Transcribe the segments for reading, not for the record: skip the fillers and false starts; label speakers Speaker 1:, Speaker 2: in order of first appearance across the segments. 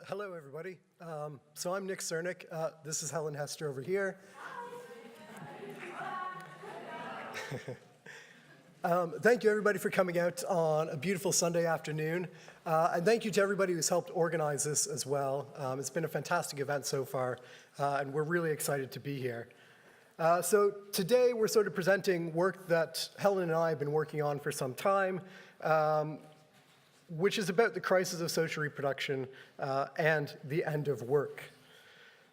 Speaker 1: Hello, everybody. So I'm Nick Cernick. This is Helen Hester over here. Thank you, everybody, for coming out on a beautiful Sunday afternoon. And thank you to everybody who's helped organize this as well. It's been a fantastic event so far, and we're really excited to be here. So today, we're sort of presenting work that Helen and I have been working on for some time, which is about the crisis of social reproduction and the end of work.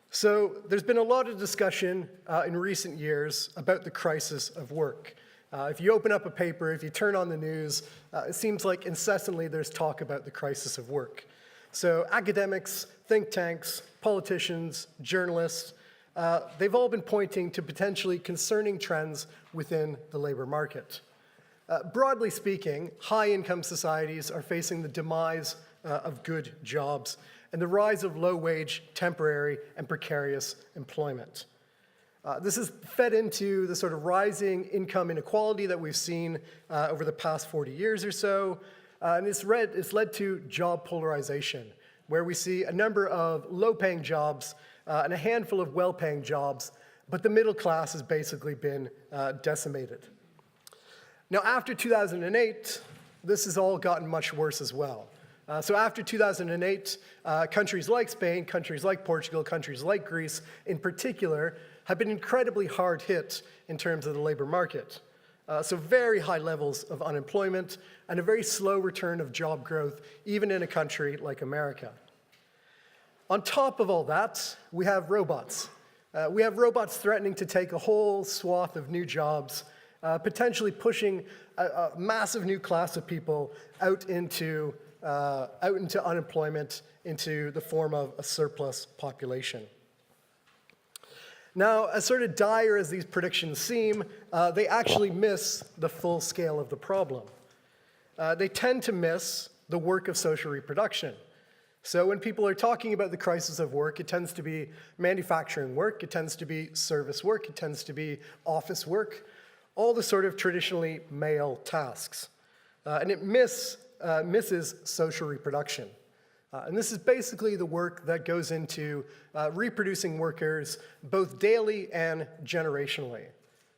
Speaker 1: So there's been a lot of discussion in recent years about the crisis of work. If you open up a paper, if you turn on the news, it seems like incessantly there's talk about the crisis of work. So academics, think tanks, politicians, journalists, they've all been pointing to potentially concerning trends within the labor market. Broadly speaking, high-income societies are facing the demise of good jobs and the rise of low-wage, temporary, and precarious employment. This is fed into the sort of rising income inequality that we've seen over the past 40 years or so, and it's led to job polarization, where we see a number of low-paying jobs and a handful of well-paying jobs, but the middle class has basically been decimated. Now, after 2008, this has all gotten much worse as well. So after 2008, countries like Spain, countries like Portugal, countries like Greece in particular, have been incredibly hard hit in terms of the labor market. So very high levels of unemployment and a very slow return of job growth, even in a country like America. On top of all that, we have robots. We have robots threatening to take a whole swath of new jobs, potentially pushing a massive new class of people out into unemployment, into the form of a surplus population. Now, as sort of dire as these predictions seem, they actually miss the full scale of the problem. They tend to miss the work of social reproduction. So when people are talking about the crisis of work, it tends to be manufacturing work, it tends to be service work, it tends to be office work, all the sort of traditionally male tasks. And it misses social reproduction. And this is basically the work that goes into reproducing workers both daily and generationally.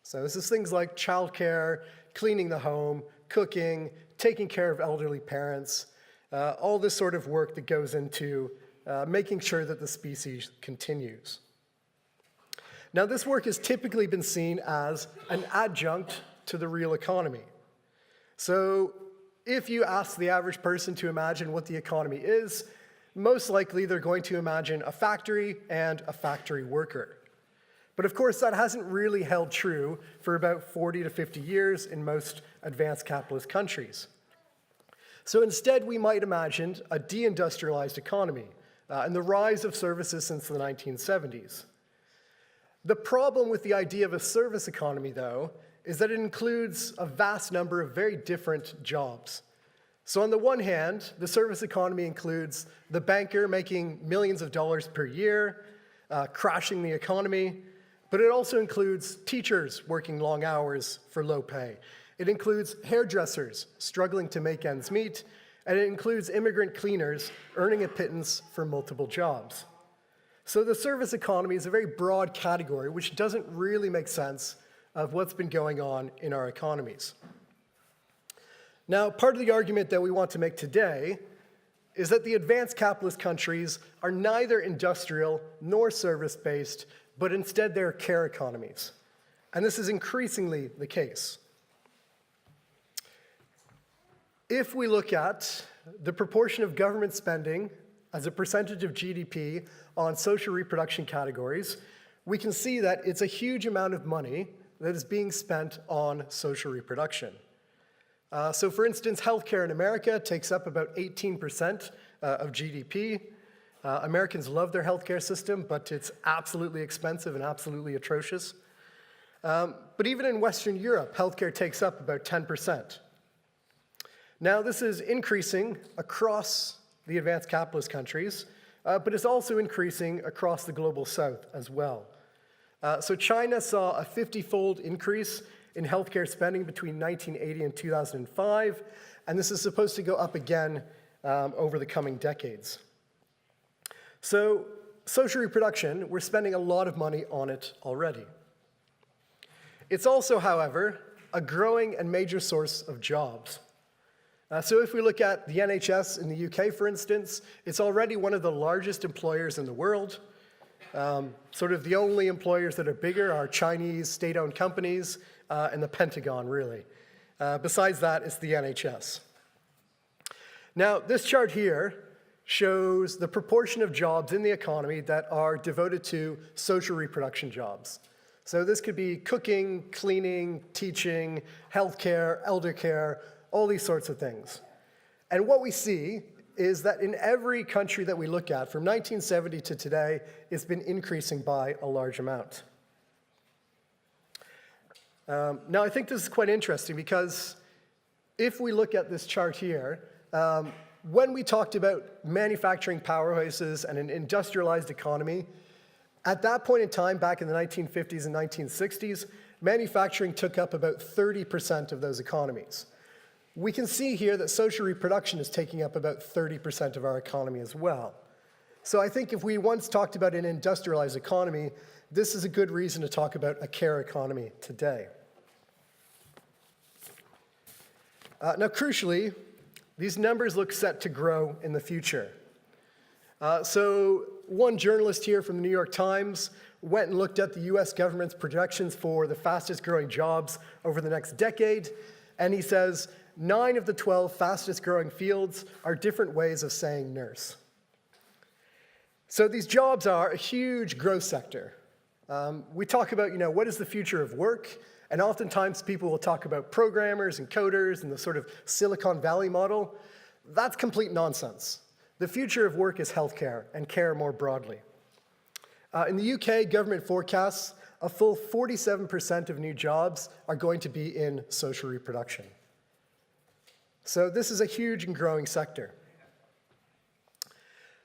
Speaker 1: So this is things like childcare, cleaning the home, cooking, taking care of elderly parents, all this sort of work that goes into making sure that the species continues. Now, this work has typically been seen as an adjunct to the real economy. So if you ask the average person to imagine what the economy is, most likely they're going to imagine a factory and a factory worker. But of course, that hasn't really held true for about 40 to 50 years in most advanced capitalist countries. So instead, we might imagine a deindustrialized economy and the rise of services since the 1970s. The problem with the idea of a service economy, though, is that it includes a vast number of very different jobs. So on the one hand, the service economy includes the banker making millions of dollars per year, crashing the economy, but it also includes teachers working long hours for low pay. It includes hairdressers struggling to make ends meet, and it includes immigrant cleaners earning a pittance for multiple jobs. So the service economy is a very broad category which doesn't really make sense of what's been going on in our economies. Now, part of the argument that we want to make today is that the advanced capitalist countries are neither industrial nor service-based, but instead they're care economies. And this is increasingly the case. If we look at the proportion of government spending as a percentage of GDP on social reproduction categories, we can see that it's a huge amount of money that is being spent on social reproduction. So for instance, healthcare in America takes up about 18% of GDP. Americans love their healthcare system, but it's absolutely expensive and absolutely atrocious. But even in Western Europe, healthcare takes up about 10%. Now, this is increasing across the advanced capitalist countries, but it's also increasing across the global south as well. So China saw a 50-fold increase in healthcare spending between 1980 and 2005, and this is supposed to go up again over the coming decades. So social reproduction, we're spending a lot of money on it already. It's also, however, a growing and major source of jobs. So if we look at the NHS in the UK, for instance, it's already one of the largest employers in the world. Sort of the only employers that are bigger are Chinese state-owned companies and the Pentagon, really. Besides that, it's the NHS. Now, this chart here shows the proportion of jobs in the economy that are devoted to social reproduction jobs. So this could be cooking, cleaning, teaching, healthcare, elder care, all these sorts of things. And what we see is that in every country that we look at, from 1970 to today, it's been increasing by a large amount. Now, I think this is quite interesting because if we look at this chart here, when we talked about manufacturing powerhouses and an industrialized economy, at that point in time, back in the 1950s and 1960s, manufacturing took up about 30% of those economies. We can see here that social reproduction is taking up about 30% of our economy as well. So I think if we once talked about an industrialized economy, this is a good reason to talk about a care economy today. Now, crucially, these numbers look set to grow in the future. So one journalist here from the New York Times went and looked at the US government's projections for the fastest growing jobs over the next decade, and he says 9 of the 12 fastest growing fields are different ways of saying nurse. So these jobs are a huge growth sector. We talk about, what is the future of work? And oftentimes people will talk about programmers and coders and the sort of Silicon Valley model. That's complete nonsense. The future of work is healthcare and care more broadly. In the UK, government forecasts a full 47% of new jobs are going to be in social reproduction. So this is a huge and growing sector.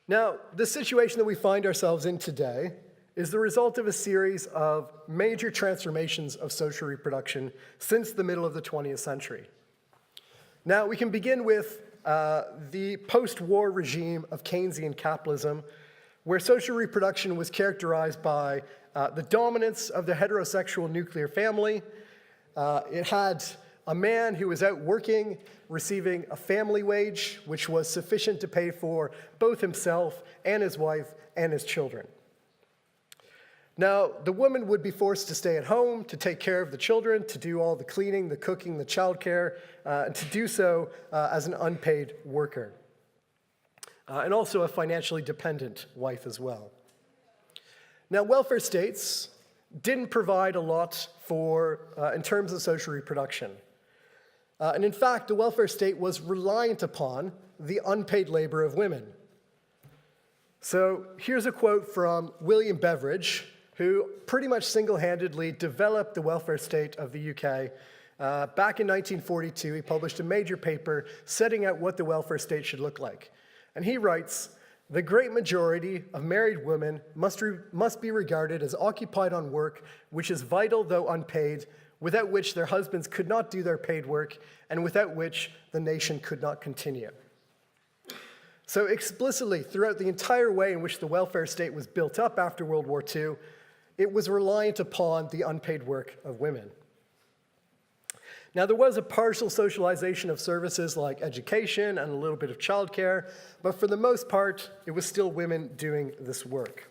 Speaker 1: Now, the situation that we find ourselves in today is the result of a series of major transformations of social reproduction since the middle of the 20th century. Now, we can begin with the post-war regime of Keynesian capitalism, where social reproduction was characterized by the dominance of the heterosexual nuclear family. It had a man who was out working, receiving a family wage, which was sufficient to pay for both himself and his wife and his children. Now, the woman would be forced to stay at home, to take care of the children, to do all the cleaning, the cooking, the childcare, and to do so as an unpaid worker. And also a financially dependent wife as well. Now, welfare states didn't provide a lot in terms of social reproduction. And in fact, the welfare state was reliant upon the unpaid labor of women. So here's a quote from William Beveridge, who pretty much single-handedly developed the welfare state of the UK. Back in 1942, he published a major paper setting out what the welfare state should look like. And he writes, "The great majority of married women must be regarded as occupied on work which is vital though unpaid, without which their husbands could not do their paid work, and without which the nation could not continue." So explicitly, throughout the entire way in which the welfare state was built up after World War II, it was reliant upon the unpaid work of women. Now, there was a partial socialization of services like education and a little bit of childcare, but for the most part, it was still women doing this work.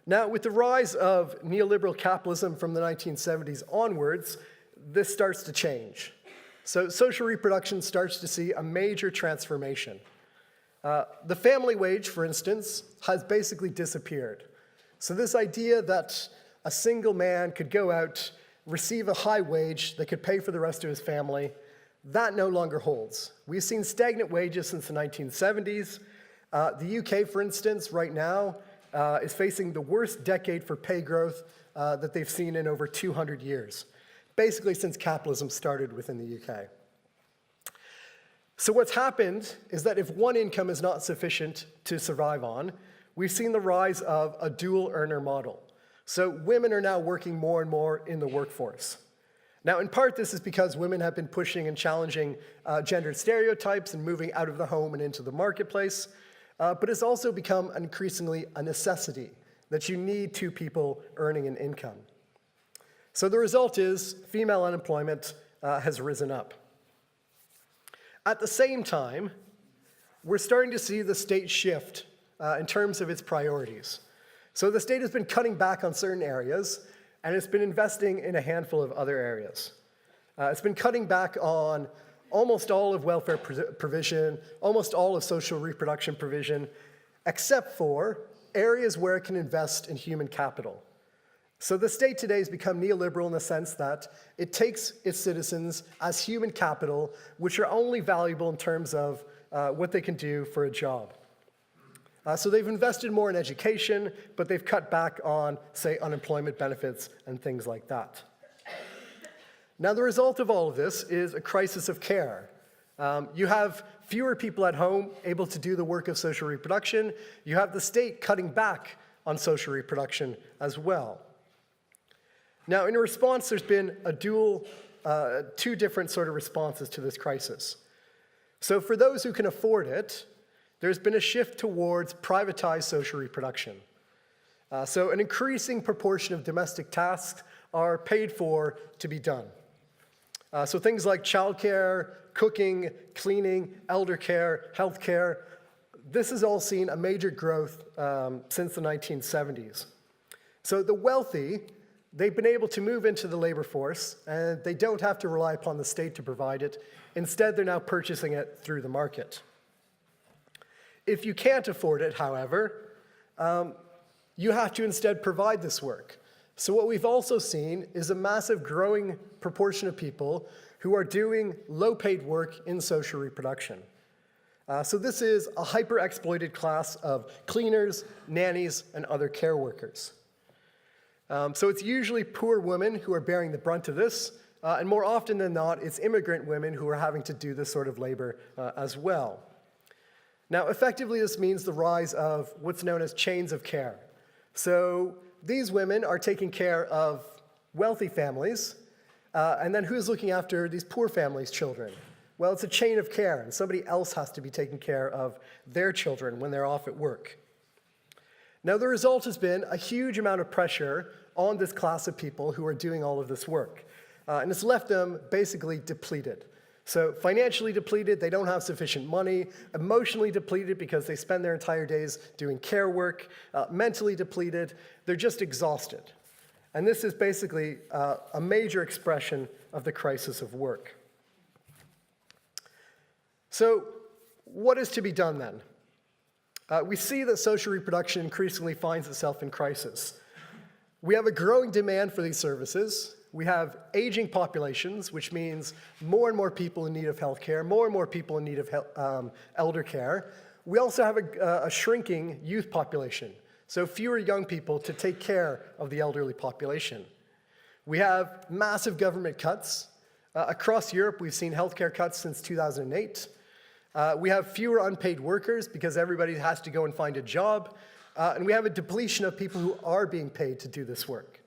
Speaker 1: Now, with the rise of neoliberal capitalism from the 1970s onwards, this starts to change. So social reproduction starts to see a major transformation. The family wage, for instance, has basically disappeared. So this idea that a single man could go out, receive a high wage that could pay for the rest of his family, that no longer holds. We've seen stagnant wages since the 1970s. The UK, for instance, right now, is facing the worst decade for pay growth that they've seen in over 200 years, basically since capitalism started within the UK. So what's happened is that if one income is not sufficient to survive on, we've seen the rise of a dual earner model. So women are now working more and more in the workforce. Now, in part, this is because women have been pushing and challenging gendered stereotypes and moving out of the home and into the marketplace. but it's also become increasingly a necessity that you need two people earning an income. So the result is female unemployment has risen up. At the same time, we're starting to see the state shift in terms of its priorities. So the state has been cutting back on certain areas, and it's been investing in a handful of other areas. It's been cutting back on almost all of welfare provision, almost all of social reproduction provision, except for areas where it can invest in human capital. So the state today has become neoliberal in the sense that it takes its citizens as human capital, which are only valuable in terms of what they can do for a job. So they've invested more in education, but they've cut back on, say, unemployment benefits and things like that. Now, the result of all of this is a crisis of care. You have fewer people at home able to do the work of social reproduction. You have the state cutting back on social reproduction as well. Now, in response, there's been two different sort of responses to this crisis. So for those who can afford it, there's been a shift towards privatized social reproduction. So an increasing proportion of domestic tasks are paid for to be done. So things like childcare, cooking, cleaning, elder care, healthcare, this has all seen a major growth since the 1970s. So the wealthy, they've been able to move into the labor force, and they don't have to rely upon the state to provide it. Instead, they're now purchasing it through the market. If you can't afford it, however, you have to instead provide this work. So what we've also seen is a massive growing proportion of people who are doing low-paid work in social reproduction. So this is a hyper-exploited class of cleaners, nannies, and other care workers. So it's usually poor women who are bearing the brunt of this, and more often than not, it's immigrant women who are having to do this sort of labor as well. Now, effectively, this means the rise of what's known as chains of care. So these women are taking care of wealthy families, and then who's looking after these poor families' children? Well, it's a chain of care, and somebody else has to be taking care of their children when they're off at work. Now, the result has been a huge amount of pressure on this class of people who are doing all of this work, and it's left them basically depleted. So financially depleted, they don't have sufficient money, emotionally depleted because they spend their entire days doing care work, mentally depleted, they're just exhausted. And this is basically a major expression of the crisis of work. So what is to be done then? We see that social reproduction increasingly finds itself in crisis. We have a growing demand for these services. We have aging populations, which means more and more people in need of health care, more and more people in need of elder care. We also have a shrinking youth population, so fewer young people to take care of the elderly population. We have massive government cuts. Across Europe, we've seen healthcare cuts since 2008. We have fewer unpaid workers because everybody has to go and find a job. And we have a depletion of people who are being paid to do this work.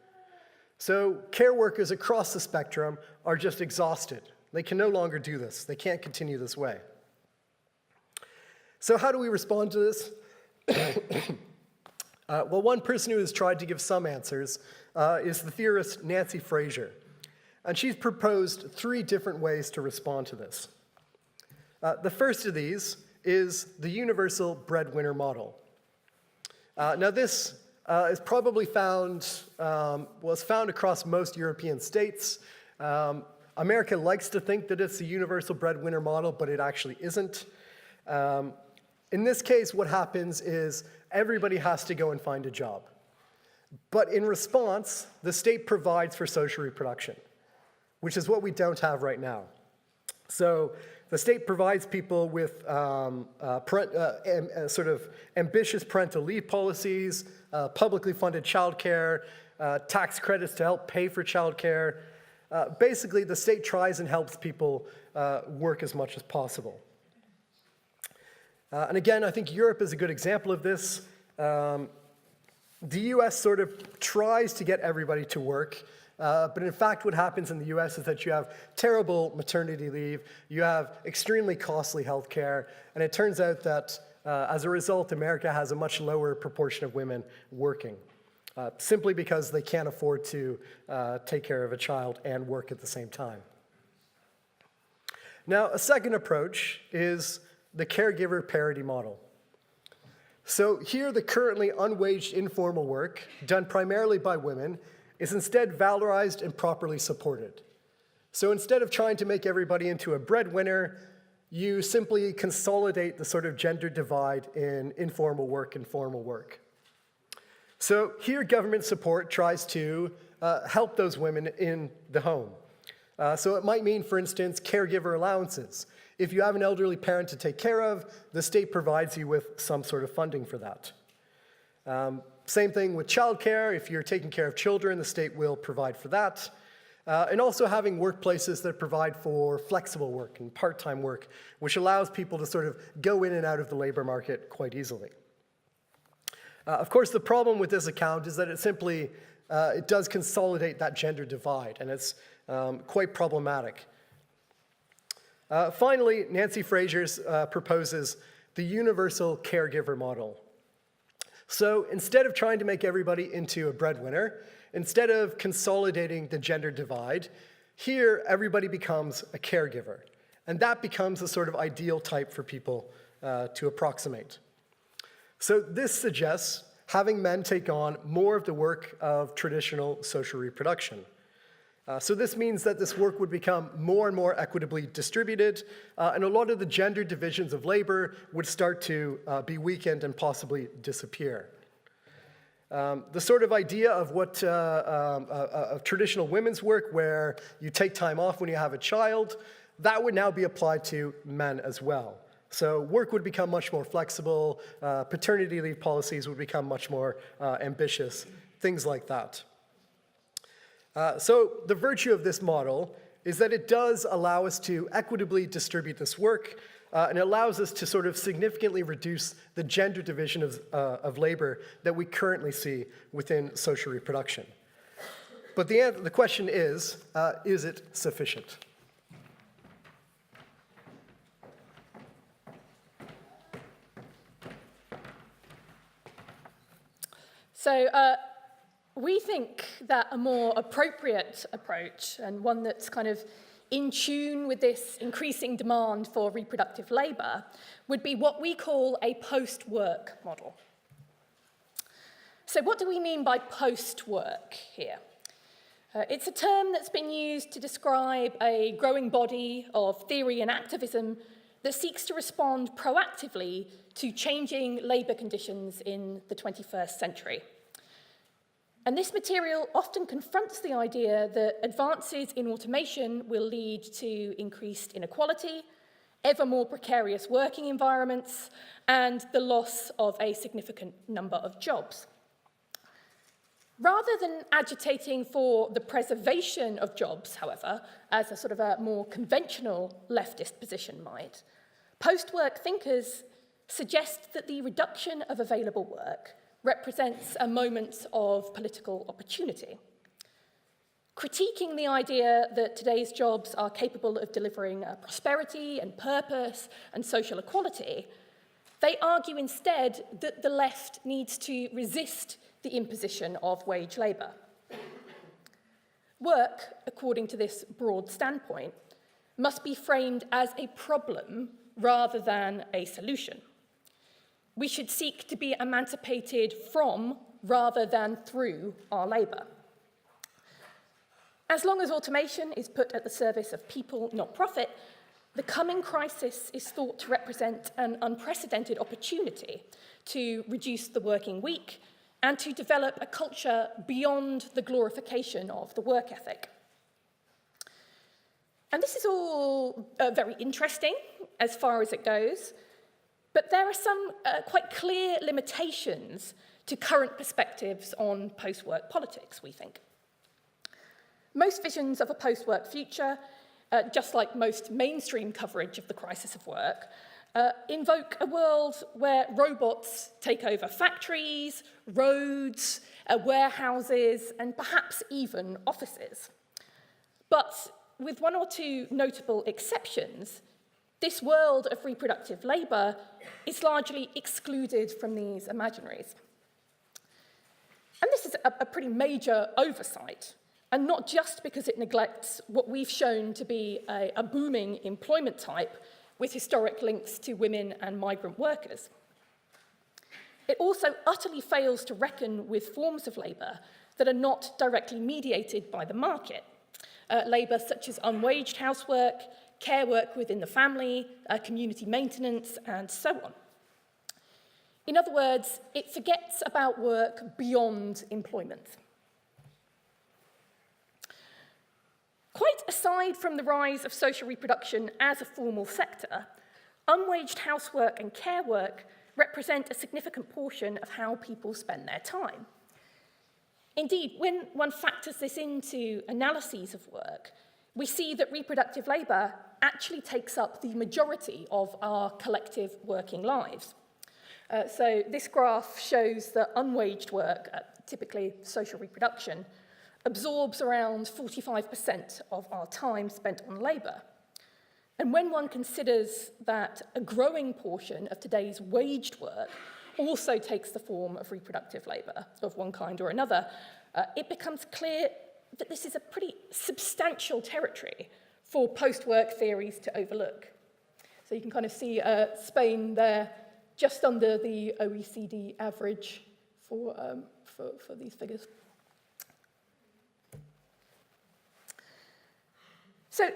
Speaker 1: So care workers across the spectrum are just exhausted. They can no longer do this. They can't continue this way. So how do we respond to this? Well, one person who has tried to give some answers is the theorist Nancy Fraser. And she's proposed 3 different ways to respond to this. The first of these is the universal breadwinner model. Now this is probably was found across most European states. America likes to think that it's the universal breadwinner model, but it actually isn't. In this case, what happens is everybody has to go and find a job. But in response, the state provides for social reproduction, which is what we don't have right now. So the state provides people with sort of ambitious parental leave policies, publicly funded childcare, tax credits to help pay for childcare. Basically, the state tries and helps people work as much as possible. And again, I think Europe is a good example of this. The US sort of tries to get everybody to work, but in fact what happens in the US is that you have terrible maternity leave, you have extremely costly health care, and it turns out that As a result, America has a much lower proportion of women working, simply because they can't afford to take care of a child and work at the same time. Now, a second approach is the caregiver parity model. So here, the currently unwaged informal work, done primarily by women, is instead valorized and properly supported. So instead of trying to make everybody into a breadwinner, you simply consolidate the sort of gender divide in informal work and formal work. So here, government support tries to help those women in the home. So it might mean, for instance, caregiver allowances. If you have an elderly parent to take care of, the state provides you with some sort of funding for that. Same thing with childcare. If you're taking care of children, the state will provide for that. And also having workplaces that provide for flexible work and part-time work, which allows people to sort of go in and out of the labor market quite easily. Of course, the problem with this account is that it simply, it does consolidate that gender divide, and it's quite problematic. Finally, Nancy Fraser proposes the universal caregiver model. So instead of trying to make everybody into a breadwinner, instead of consolidating the gender divide, here everybody becomes a caregiver. And that becomes a sort of ideal type for people to approximate. So this suggests having men take on more of the work of traditional social reproduction. So this means that this work would become more and more equitably distributed, and a lot of the gender divisions of labor would start to be weakened and possibly disappear. The sort of idea of what of traditional women's work, where you take time off when you have a child, that would now be applied to men as well. So work would become much more flexible, paternity leave policies would become much more ambitious, things like that. So the virtue of this model is that it does allow us to equitably distribute this work, and it allows us to sort of significantly reduce the gender division of labor that we currently see within social reproduction. But the question is it sufficient?
Speaker 2: So we think that a more appropriate approach, and one that's kind of in tune with this increasing demand for reproductive labour, would be what we call a post-work model. So what do we mean by post-work here? It's a term that's been used to describe a growing body of theory and activism that seeks to respond proactively to changing labour conditions in the 21st century. And this material often confronts the idea that advances in automation will lead to increased inequality, ever more precarious working environments, and the loss of a significant number of jobs. Rather than agitating for the preservation of jobs, however, as a sort of a more conventional leftist position might, post-work thinkers suggest that the reduction of available work represents a moment of political opportunity. Critiquing the idea that today's jobs are capable of delivering prosperity and purpose and social equality, they argue instead that the left needs to resist the imposition of wage labour. Work, according to this broad standpoint, must be framed as a problem rather than a solution. We should seek to be emancipated from rather than through our labour. As long as automation is put at the service of people, not profit, the coming crisis is thought to represent an unprecedented opportunity to reduce the working week and to develop a culture beyond the glorification of the work ethic. And this is all very interesting as far as it goes, but there are some quite clear limitations to current perspectives on post-work politics, we think. Most visions of a post-work future, just like most mainstream coverage of the crisis of work, invoke a world where robots take over factories, roads, warehouses, and perhaps even offices. But with one or two notable exceptions, This world of reproductive labour is largely excluded from these imaginaries. And this is a pretty major oversight, and not just because it neglects what we've shown to be a booming employment type with historic links to women and migrant workers. It also utterly fails to reckon with forms of labour that are not directly mediated by the market. Labour such as unwaged housework, care work within the family, community maintenance, and so on. In other words, it forgets about work beyond employment. Quite aside from the rise of social reproduction as a formal sector, unwaged housework and care work represent a significant portion of how people spend their time. Indeed, when one factors this into analyses of work, we see that reproductive labour actually takes up the majority of our collective working lives. So this graph shows that unwaged work, typically social reproduction, absorbs around 45% of our time spent on labour. And when one considers that a growing portion of today's waged work also takes the form of reproductive labour of one kind or another, it becomes clear that this is a pretty substantial territory for post-work theories to overlook. So you can kind of see Spain there, just under the OECD average for these figures. So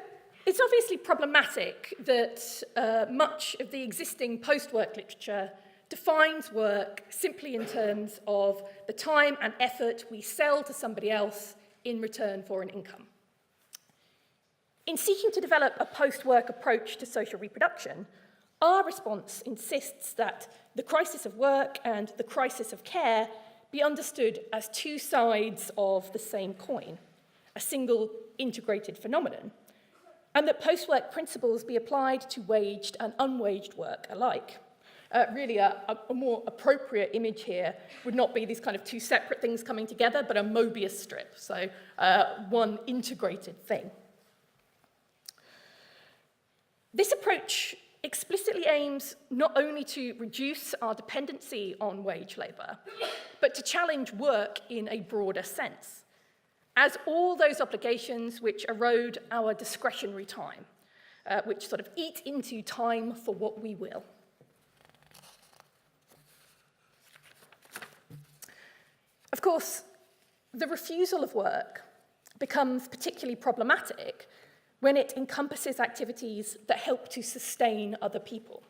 Speaker 2: it's obviously problematic that much of the existing post-work literature defines work simply in terms of the time and effort we sell to somebody else in return for an income. In seeking to develop a post-work approach to social reproduction, our response insists that the crisis of work and the crisis of care be understood as two sides of the same coin, a single integrated phenomenon, and that post-work principles be applied to waged and unwaged work alike. Really, a more appropriate image here would not be these kind of two separate things coming together, but a Mobius strip, so one integrated thing. This approach explicitly aims not only to reduce our dependency on wage labour, but to challenge work in a broader sense, as all those obligations which erode our discretionary time, which sort of eat into time for what we will. Of course, the refusal of work becomes particularly problematic when it encompasses activities that help to sustain other people.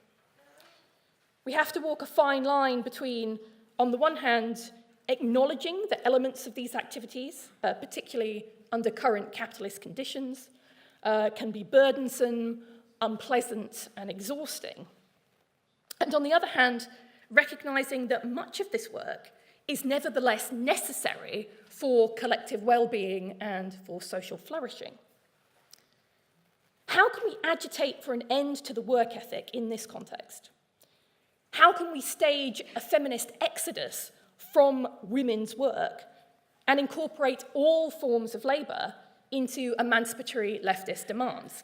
Speaker 2: We have to walk a fine line between, on the one hand, acknowledging that elements of these activities, particularly under current capitalist conditions, can be burdensome, unpleasant, and exhausting. And on the other hand, recognizing that much of this work is nevertheless necessary for collective well-being and for social flourishing. How can we agitate for an end to the work ethic in this context? How can we stage a feminist exodus from women's work and incorporate all forms of labour into emancipatory leftist demands?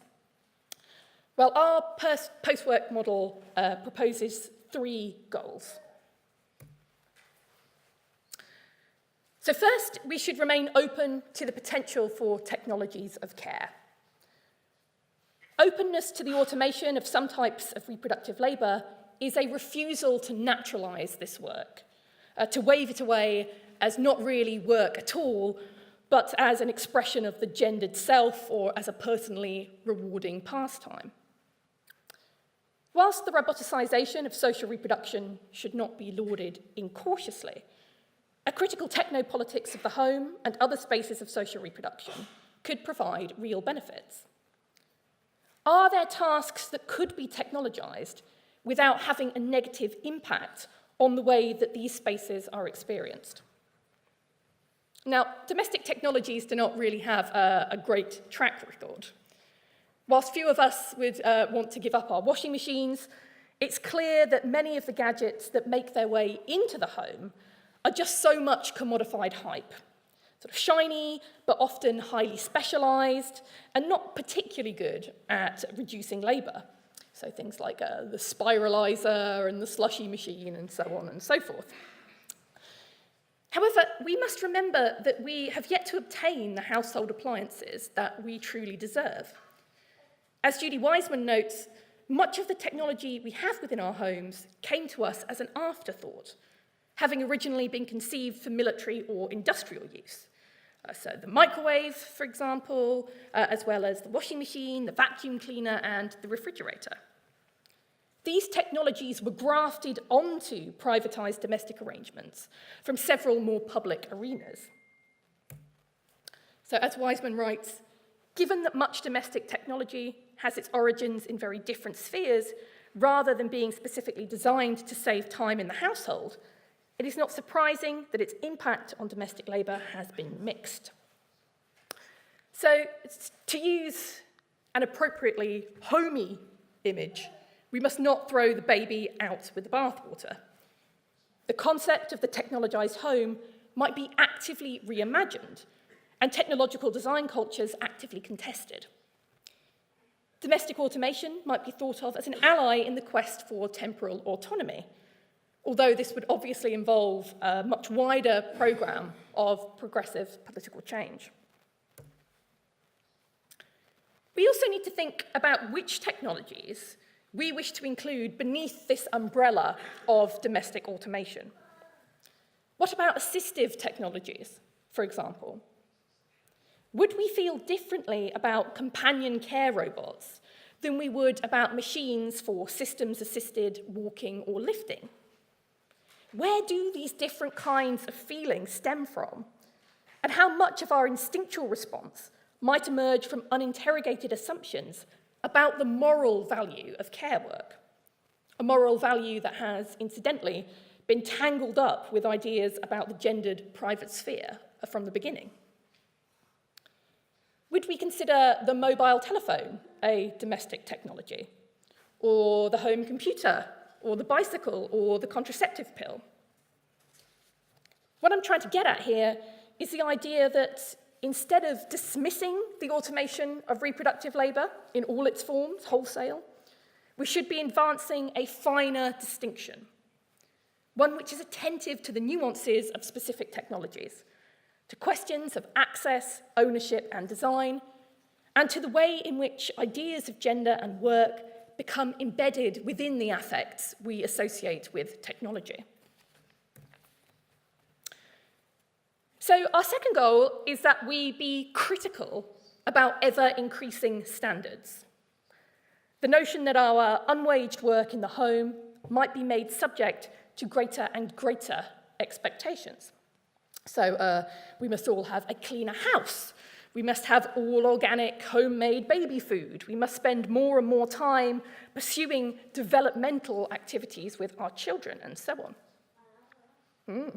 Speaker 2: Well, our post-work model proposes three goals. So first, we should remain open to the potential for technologies of care. Openness to the automation of some types of reproductive labour is a refusal to naturalise this work, to wave it away as not really work at all, but as an expression of the gendered self or as a personally rewarding pastime. Whilst the roboticisation of social reproduction should not be lauded incautiously, a critical technopolitics of the home and other spaces of social reproduction could provide real benefits. Are there tasks that could be technologised without having a negative impact on the way that these spaces are experienced? Now, domestic technologies do not really have a great track record. Whilst few of us would want to give up our washing machines, it's clear that many of the gadgets that make their way into the home are just so much commodified hype, sort of shiny, but often highly specialised, and not particularly good at reducing labour. So things like the spiralizer and the slushy machine and so on and so forth. However, we must remember that we have yet to obtain the household appliances that we truly deserve. As Judy Wiseman notes, much of the technology we have within our homes came to us as an afterthought, having originally been conceived for military or industrial use. So the microwave, for example, as well as the washing machine, the vacuum cleaner, and the refrigerator. These technologies were grafted onto privatized domestic arrangements from several more public arenas. So as Wiseman writes, given that much domestic technology has its origins in very different spheres, rather than being specifically designed to save time in the household, it is not surprising that its impact on domestic labour has been mixed. So, to use an appropriately homey image, we must not throw the baby out with the bathwater. The concept of the technologised home might be actively reimagined, and technological design cultures actively contested. Domestic automation might be thought of as an ally in the quest for temporal autonomy, although this would obviously involve a much wider programme of progressive political change. We also need to think about which technologies we wish to include beneath this umbrella of domestic automation. What about assistive technologies, for example? Would we feel differently about companion care robots than we would about machines for systems-assisted walking or lifting? Where do these different kinds of feelings stem from? And how much of our instinctual response might emerge from uninterrogated assumptions about the moral value of care work? A moral value that has, incidentally, been tangled up with ideas about the gendered private sphere from the beginning. Would we consider the mobile telephone a domestic technology? Or the home computer? Or the bicycle? Or the contraceptive pill? What I'm trying to get at here is the idea that instead of dismissing the automation of reproductive labour in all its forms, wholesale, we should be advancing a finer distinction, one which is attentive to the nuances of specific technologies, to questions of access, ownership, and design, and to the way in which ideas of gender and work become embedded within the affects we associate with technology. So our second goal is that we be critical about ever-increasing standards. The notion that our unwaged work in the home might be made subject to greater and greater expectations. So we must all have a cleaner house. We must have all organic, homemade baby food. We must spend more and more time pursuing developmental activities with our children, and so on.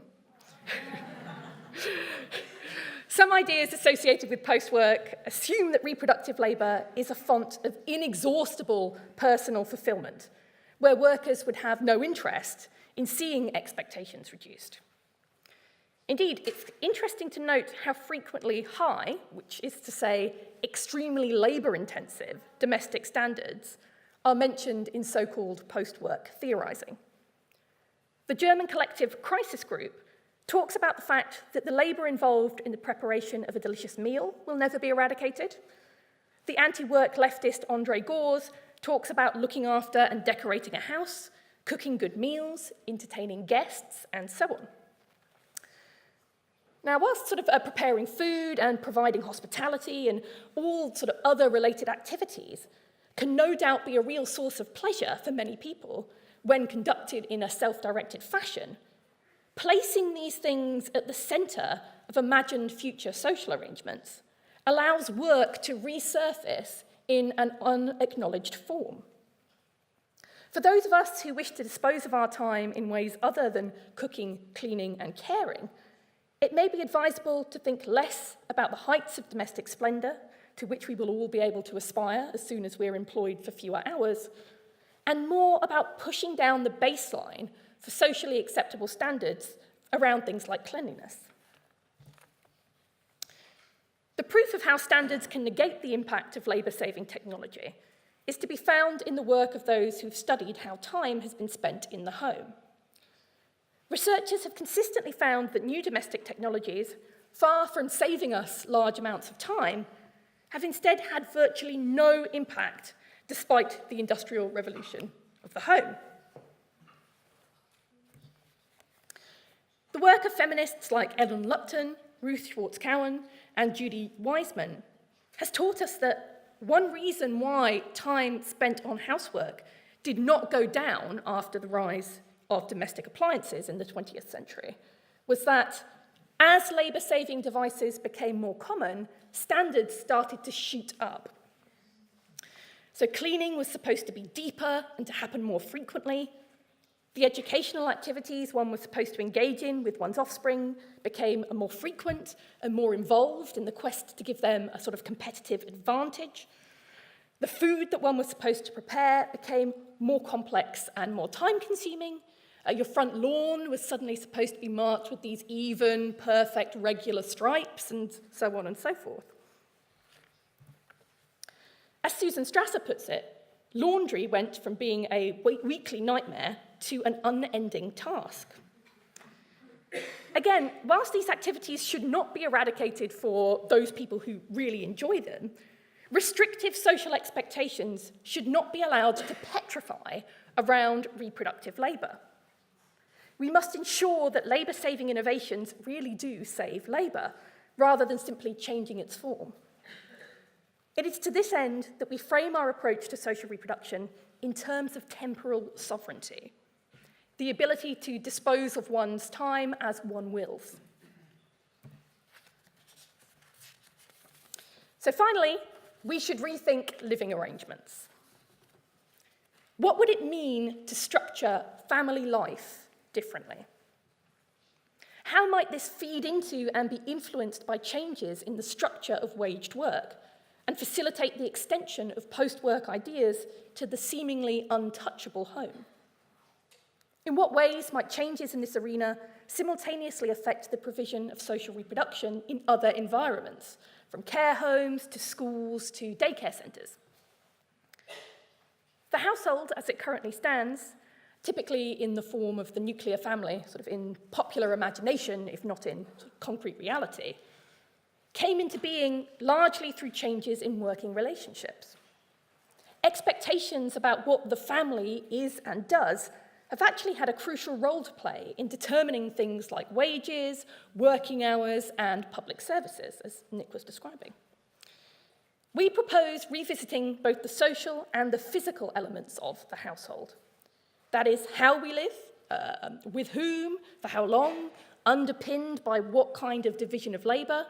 Speaker 2: Some ideas associated with post-work assume that reproductive labour is a font of inexhaustible personal fulfilment, where workers would have no interest in seeing expectations reduced. Indeed, it's interesting to note how frequently high, which is to say extremely labour-intensive, domestic standards are mentioned in so-called post-work theorising. The German collective Crisis Group talks about the fact that the labour involved in the preparation of a delicious meal will never be eradicated. The anti-work leftist André Gorz talks about looking after and decorating a house, cooking good meals, entertaining guests, and so on. Now, whilst preparing food and providing hospitality and all other related activities can no doubt be a real source of pleasure for many people when conducted in a self-directed fashion, placing these things at the centre of imagined future social arrangements allows work to resurface in an unacknowledged form. For those of us who wish to dispose of our time in ways other than cooking, cleaning, and caring, it may be advisable to think less about the heights of domestic splendour, to which we will all be able to aspire as soon as we're employed for fewer hours, and more about pushing down the baseline for socially acceptable standards around things like cleanliness. The proof of how standards can negate the impact of labour-saving technology is to be found in the work of those who've studied how time has been spent in the home. Researchers have consistently found that new domestic technologies, far from saving us large amounts of time, have instead had virtually no impact despite the Industrial Revolution of the home. The work of feminists like Ellen Lupton, Ruth Schwartz-Cowan, and Judy Wiseman has taught us that one reason why time spent on housework did not go down after the rise of domestic appliances in the 20th century was that as labour-saving devices became more common, standards started to shoot up. So cleaning was supposed to be deeper and to happen more frequently. The educational activities one was supposed to engage in with one's offspring became more frequent and more involved in the quest to give them a sort of competitive advantage. The food that one was supposed to prepare became more complex and more time-consuming. Your front lawn was suddenly supposed to be marked with these even, perfect, regular stripes, and so on and so forth. As Susan Strasser puts it, laundry went from being a weekly nightmare to an unending task. Again, whilst these activities should not be eradicated for those people who really enjoy them, restrictive social expectations should not be allowed to petrify around reproductive labour. We must ensure that labour-saving innovations really do save labour, rather than simply changing its form. It is to this end that we frame our approach to social reproduction in terms of temporal sovereignty, the ability to dispose of one's time as one wills. So finally, we should rethink living arrangements. What would it mean to structure family life differently? How might this feed into and be influenced by changes in the structure of waged work and facilitate the extension of post-work ideas to the seemingly untouchable home? In what ways might changes in this arena simultaneously affect the provision of social reproduction in other environments, from care homes to schools to daycare centres? The household, as it currently stands, typically in the form of the nuclear family, sort of in popular imagination, if not in concrete reality, came into being largely through changes in working relationships. Expectations about what the family is and does have actually had a crucial role to play in determining things like wages, working hours, and public services, as Nick was describing. We propose revisiting both the social and the physical elements of the household. That is, how we live, with whom, for how long, underpinned by what kind of division of labour,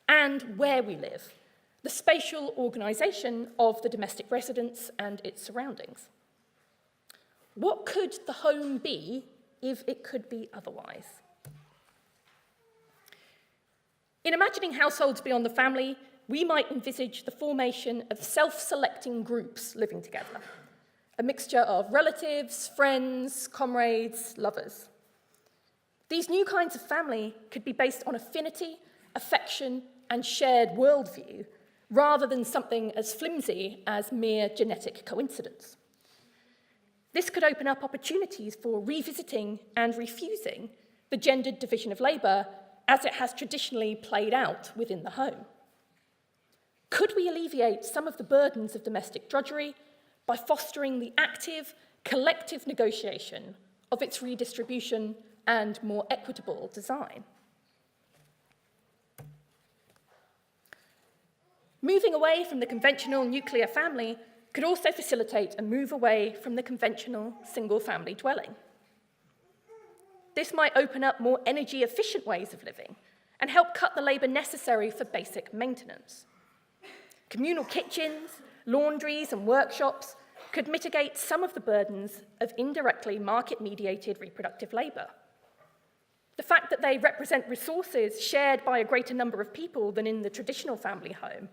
Speaker 2: and where we live, the spatial organisation of the domestic residence and its surroundings. What could the home be if it could be otherwise? In imagining households beyond the family, we might envisage the formation of self-selecting groups living together, a mixture of relatives, friends, comrades, lovers. These new kinds of family could be based on affinity, affection, and shared worldview, rather than something as flimsy as mere genetic coincidence. This could open up opportunities for revisiting and refusing the gendered division of labour as it has traditionally played out within the home. Could we alleviate some of the burdens of domestic drudgery by fostering the active, collective negotiation of its redistribution and more equitable design? Moving away from the conventional nuclear family could also facilitate a move away from the conventional single-family dwelling. This might open up more energy-efficient ways of living and help cut the labour necessary for basic maintenance. Communal kitchens, laundries, and workshops could mitigate some of the burdens of indirectly market-mediated reproductive labour. The fact that they represent resources shared by a greater number of people than in the traditional family home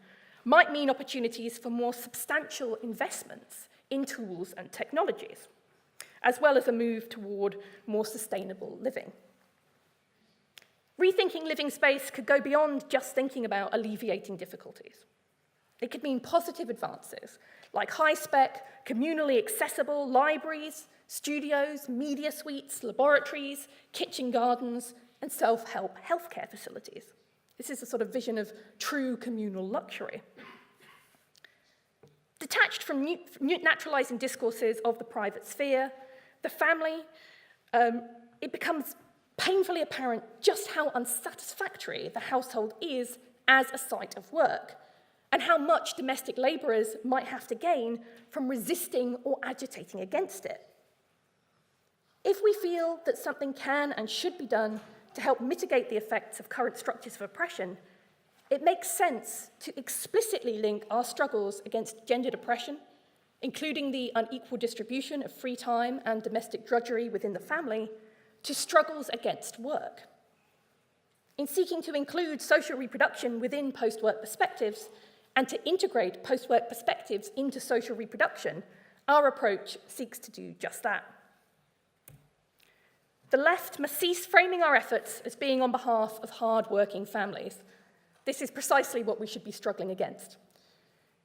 Speaker 2: might mean opportunities for more substantial investments in tools and technologies, as well as a move toward more sustainable living. Rethinking living space could go beyond just thinking about alleviating difficulties. It could mean positive advances, like high-spec, communally accessible libraries, studios, media suites, laboratories, kitchen gardens, and self-help healthcare facilities. This is a sort of vision of true communal luxury. Detached from naturalizing discourses of the private sphere, the family, it becomes painfully apparent just how unsatisfactory the household is as a site of work, and how much domestic labourers might have to gain from resisting or agitating against it. If we feel that something can and should be done to help mitigate the effects of current structures of oppression, it makes sense to explicitly link our struggles against gendered oppression, including the unequal distribution of free time and domestic drudgery within the family, to struggles against work. In seeking to include social reproduction within post-work perspectives and to integrate post-work perspectives into social reproduction, our approach seeks to do just that. The left must cease framing our efforts as being on behalf of hard-working families. This is precisely what we should be struggling against.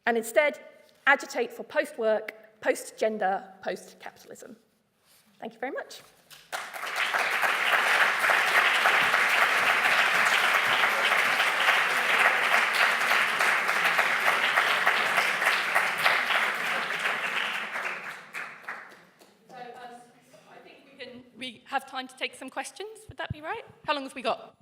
Speaker 2: And instead, agitate for post-work, post-gender, post-capitalism. Thank you very much. We have time to take some questions. Would that be right? How long have we got?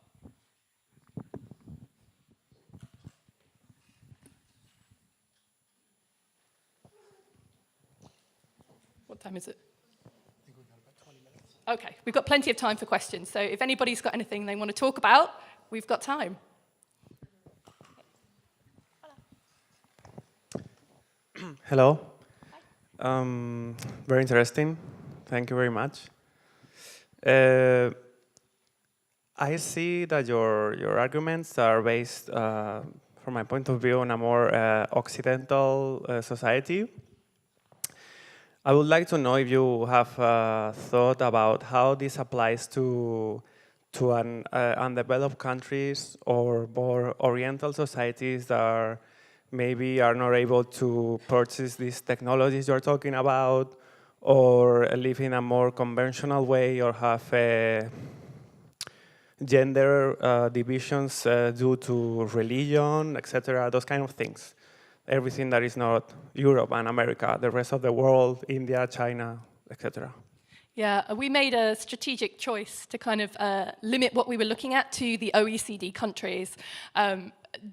Speaker 2: What time is it?
Speaker 1: I think we've got about 20 minutes.
Speaker 2: Okay, we've got plenty of time for questions. So if anybody's got anything they want to talk about, we've got time.
Speaker 3: Hello. Very interesting. Thank you very much. I see that your arguments are based, from my point of view, on a more Occidental society. I would like to know if you have thought about how this applies to undeveloped countries or more Oriental societies that maybe are not able to purchase these technologies you're talking about, or live in a more conventional way, or have gender divisions due to religion, etc., those kind of things. Everything that is not Europe and America, the rest of the world, India, China, etc.
Speaker 2: Yeah, we made a strategic choice to kind of limit what we were looking at to the OECD countries,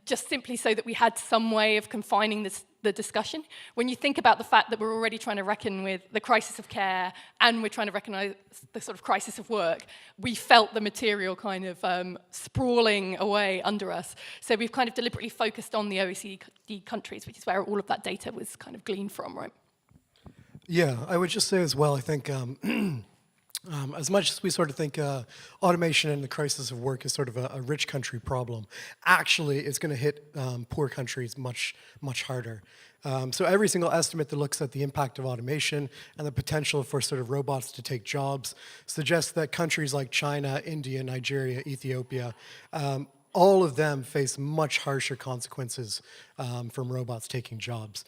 Speaker 2: just simply so that we had some way of confining the discussion. When you think about the fact that we're already trying to reckon with the crisis of care and we're trying to recognize the sort of crisis of work, we felt the material kind of sprawling away under us. So we've kind of deliberately focused on the OECD countries, which is where all of that data was kind of gleaned from, right?
Speaker 1: Yeah, I would just say as well, I think as much as we sort of think automation and the crisis of work is sort of a rich country problem, actually it's going to hit poor countries much, much harder. So every single estimate that looks at the impact of automation and the potential for sort of robots to take jobs suggests that countries like China, India, Nigeria, Ethiopia, all of them face much harsher consequences from robots taking jobs.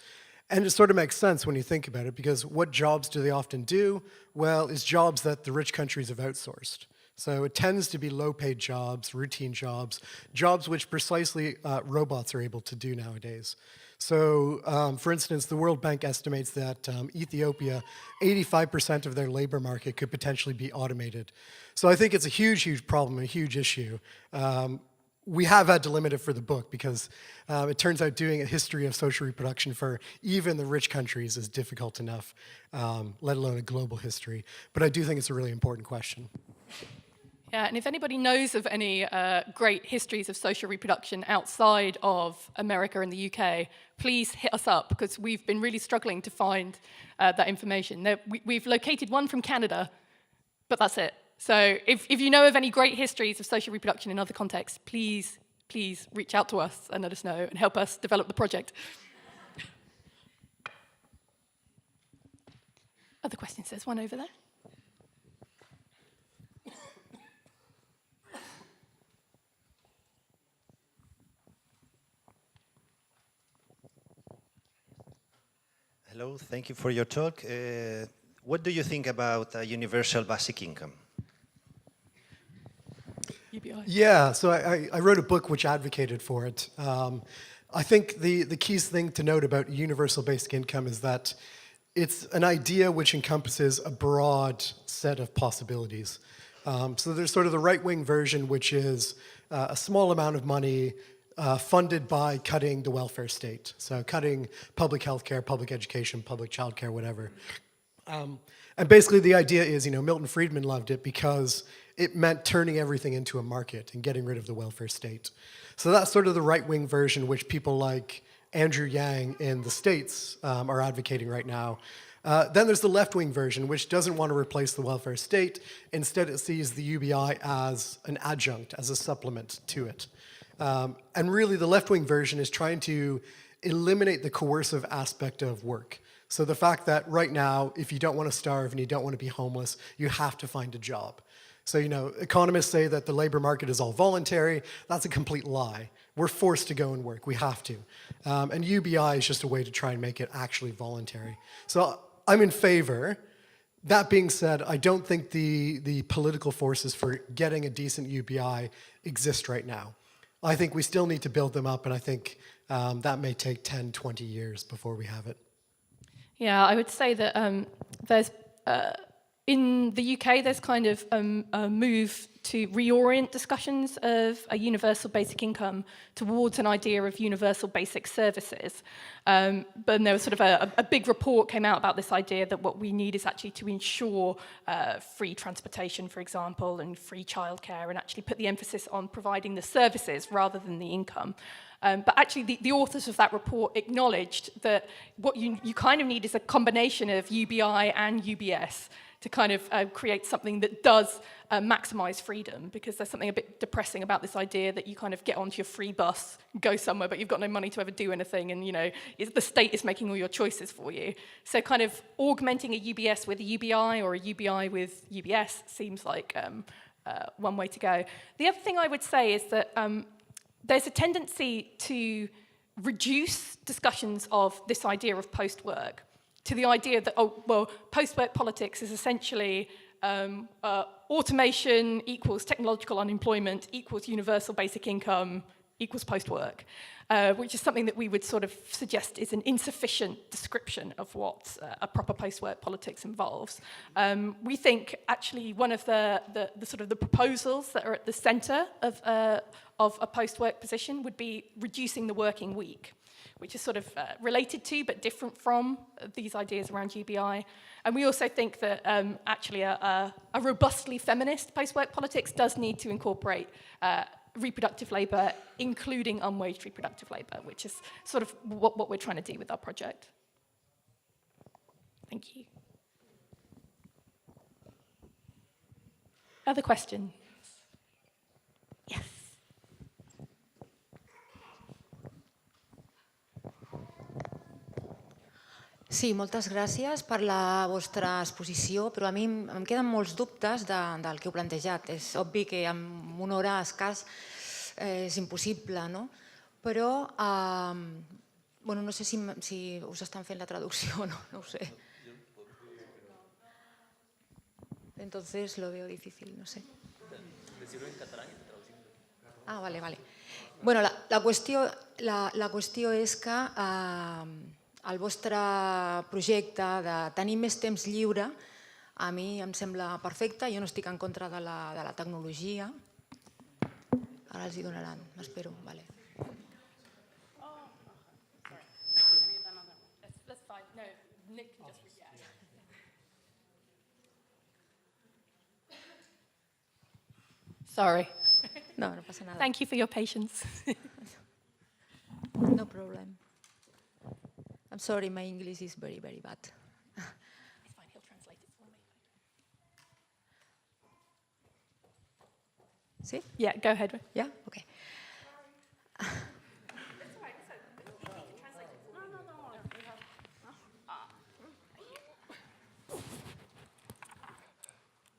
Speaker 1: And it sort of makes sense when you think about it, because what jobs do they often do? Well, it's jobs that the rich countries have outsourced. So it tends to be low-paid jobs, routine jobs, jobs which precisely robots are able to do nowadays. So, for instance, the World Bank estimates that Ethiopia, 85% of their labor market could potentially be automated. So I think it's a huge, huge problem, a huge issue. We have had to limit it for the book because it turns out doing a history of social reproduction for even the rich countries is difficult enough, let alone a global history. But I do think it's a really important question.
Speaker 2: Yeah, and if anybody knows of any great histories of social reproduction outside of America and the UK, please hit us up, because we've been really struggling to find that information. We've located one from Canada, but that's it. So if you know of any great histories of social reproduction in other contexts, please reach out to us and let us know and help us develop the project. Other questions? There's one over there.
Speaker 4: Hello, thank you for your talk. What do you think about a universal basic income?
Speaker 2: UBI.
Speaker 5: Yeah, so I wrote a book which advocated for it. I think the key thing to note about universal basic income is that it's an idea which encompasses a broad set of possibilities. So there's sort of the right-wing version, which is a small amount of money funded by cutting the welfare state. So cutting public health care, public education, public childcare, whatever. And basically the idea is, Milton Friedman loved it because it meant turning everything into a market and getting rid of the welfare state. So that's sort of the right-wing version, which people like Andrew Yang in the States are advocating right now. Then there's the left-wing version, which doesn't want to replace the welfare state. Instead, it sees the UBI as an adjunct, as a supplement to it. And really, the left-wing version is trying to eliminate the coercive aspect of work. So the fact that right now, if you don't want to starve and you don't want to be homeless, you have to find a job. So, economists say that the labor market is all voluntary. That's a complete lie. We're forced to go and work. We have to. And UBI is just a way to try and make it actually voluntary. So I'm in favor. That being said, I don't think the political forces for getting a decent UBI exist right now. I think we still need to build them up, and I think that may take 10, 20 years before we have it.
Speaker 2: Yeah, I would say that there's, in the UK, there's kind of a move to reorient discussions of a universal basic income towards an idea of universal basic services. But there was sort of a big report came out about this idea that what we need is actually to ensure free transportation, for example, and free childcare, and actually put the emphasis on providing the services rather than the income. But actually, the authors of that report acknowledged that what you kind of need is a combination of UBI and UBS to kind of create something that does maximize freedom, because there's something a bit depressing about this idea that you kind of get onto your free bus, go somewhere, but you've got no money to ever do anything, and the state is making all your choices for you. So kind of augmenting a UBS with a UBI or a UBI with UBS seems like one way to go. The other thing I would say is that there's a tendency to reduce discussions of this idea of post-work to the idea that, post-work politics is essentially automation equals technological unemployment equals universal basic income equals post-work, which is something that we would sort of suggest is an insufficient description of what a proper post-work politics involves. We think actually one of the sort of the proposals that are at the centre of a post-work position would be reducing the working week, which is sort of related to but different from these ideas around UBI. And we also think that actually a robustly feminist post-work politics does need to incorporate reproductive labour, including unwaged reproductive labour, which is sort of what we're trying to do with our project. Thank you. Other questions? Yes.
Speaker 6: Sí, moltes gràcies per la vostra exposició, però a mi em queden molts dubtes del que heu plantejat. És obvi que amb una hora escàs és impossible, no? Però, no sé si us estan fent la traducció o no, no ho sé. Entonces lo veo difícil, no sé. Decirlo en catalán y te traducimos. Ah, vale, vale. Bueno, la qüestió és que el vostre projecte de tenir més temps lliure a mi em sembla perfecte. Jo no estic en contra de la tecnologia. Ara els hi donaran, m'espero. Vale.
Speaker 2: Sorry.
Speaker 6: No, no passa nada.
Speaker 2: Thank you for your patience.
Speaker 6: No problem. I'm sorry, my English is very, very bad.
Speaker 2: It's fine, he'll translate it for me.
Speaker 6: ¿Sí?
Speaker 2: Yeah, go ahead.
Speaker 6: Yeah? Okay.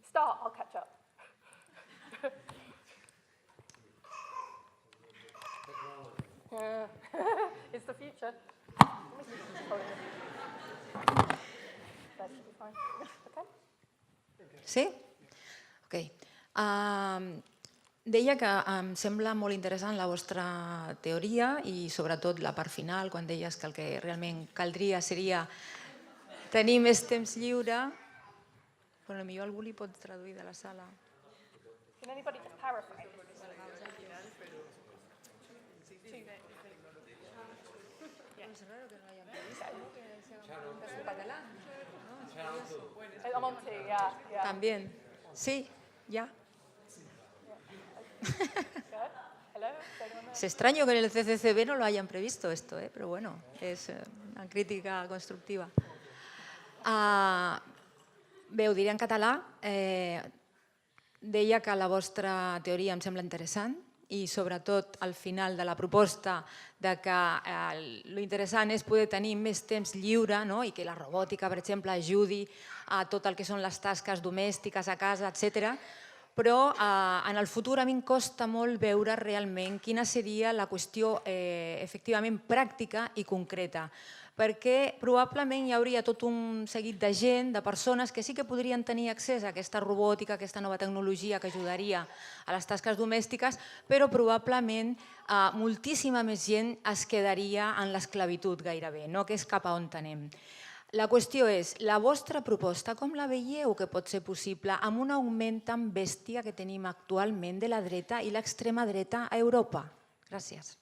Speaker 2: Start, I'll catch up. It's the future.
Speaker 6: Sí? Ok. Deia que em sembla molt interessant la vostra teoria i sobretot la part final, quan deies que el que realment caldria seria tenir més temps lliure. Però potser algú li pot traduir de la sala.
Speaker 2: Can anybody just paraphrase?
Speaker 6: Es raro que no hayan previsto que sea un caso en catalán.
Speaker 2: I'm on to, yeah.
Speaker 6: También. Sí, ya.
Speaker 2: Hello? Is anyone there?
Speaker 6: Es extraño que en el CCCB no lo hayan previsto esto, pero bueno, es una crítica constructiva. Bé, ho diré en català. Deia que la vostra teoria em sembla interessant i sobretot al final de la proposta de que l'interessant és poder tenir més temps lliure, no? I que la robòtica, per exemple, ajudi a tot el que són les tasques domèstiques a casa, etc. Però en el futur a mi em costa molt veure realment quina seria la qüestió efectivament pràctica i concreta, perquè probablement hi hauria tot un seguit de gent, de persones que sí que podrien tenir accés a aquesta robòtica, a aquesta nova tecnologia que ajudaria a les tasques domèstiques, però probablement moltíssima més gent es quedaria en l'esclavitud gairebé, no? Que és cap a on anem. La qüestió és, la vostra proposta, com la veieu que pot ser possible amb un augment tan bèstia que tenim actualment de la dreta i l'extrema dreta a Europa? Gràcies.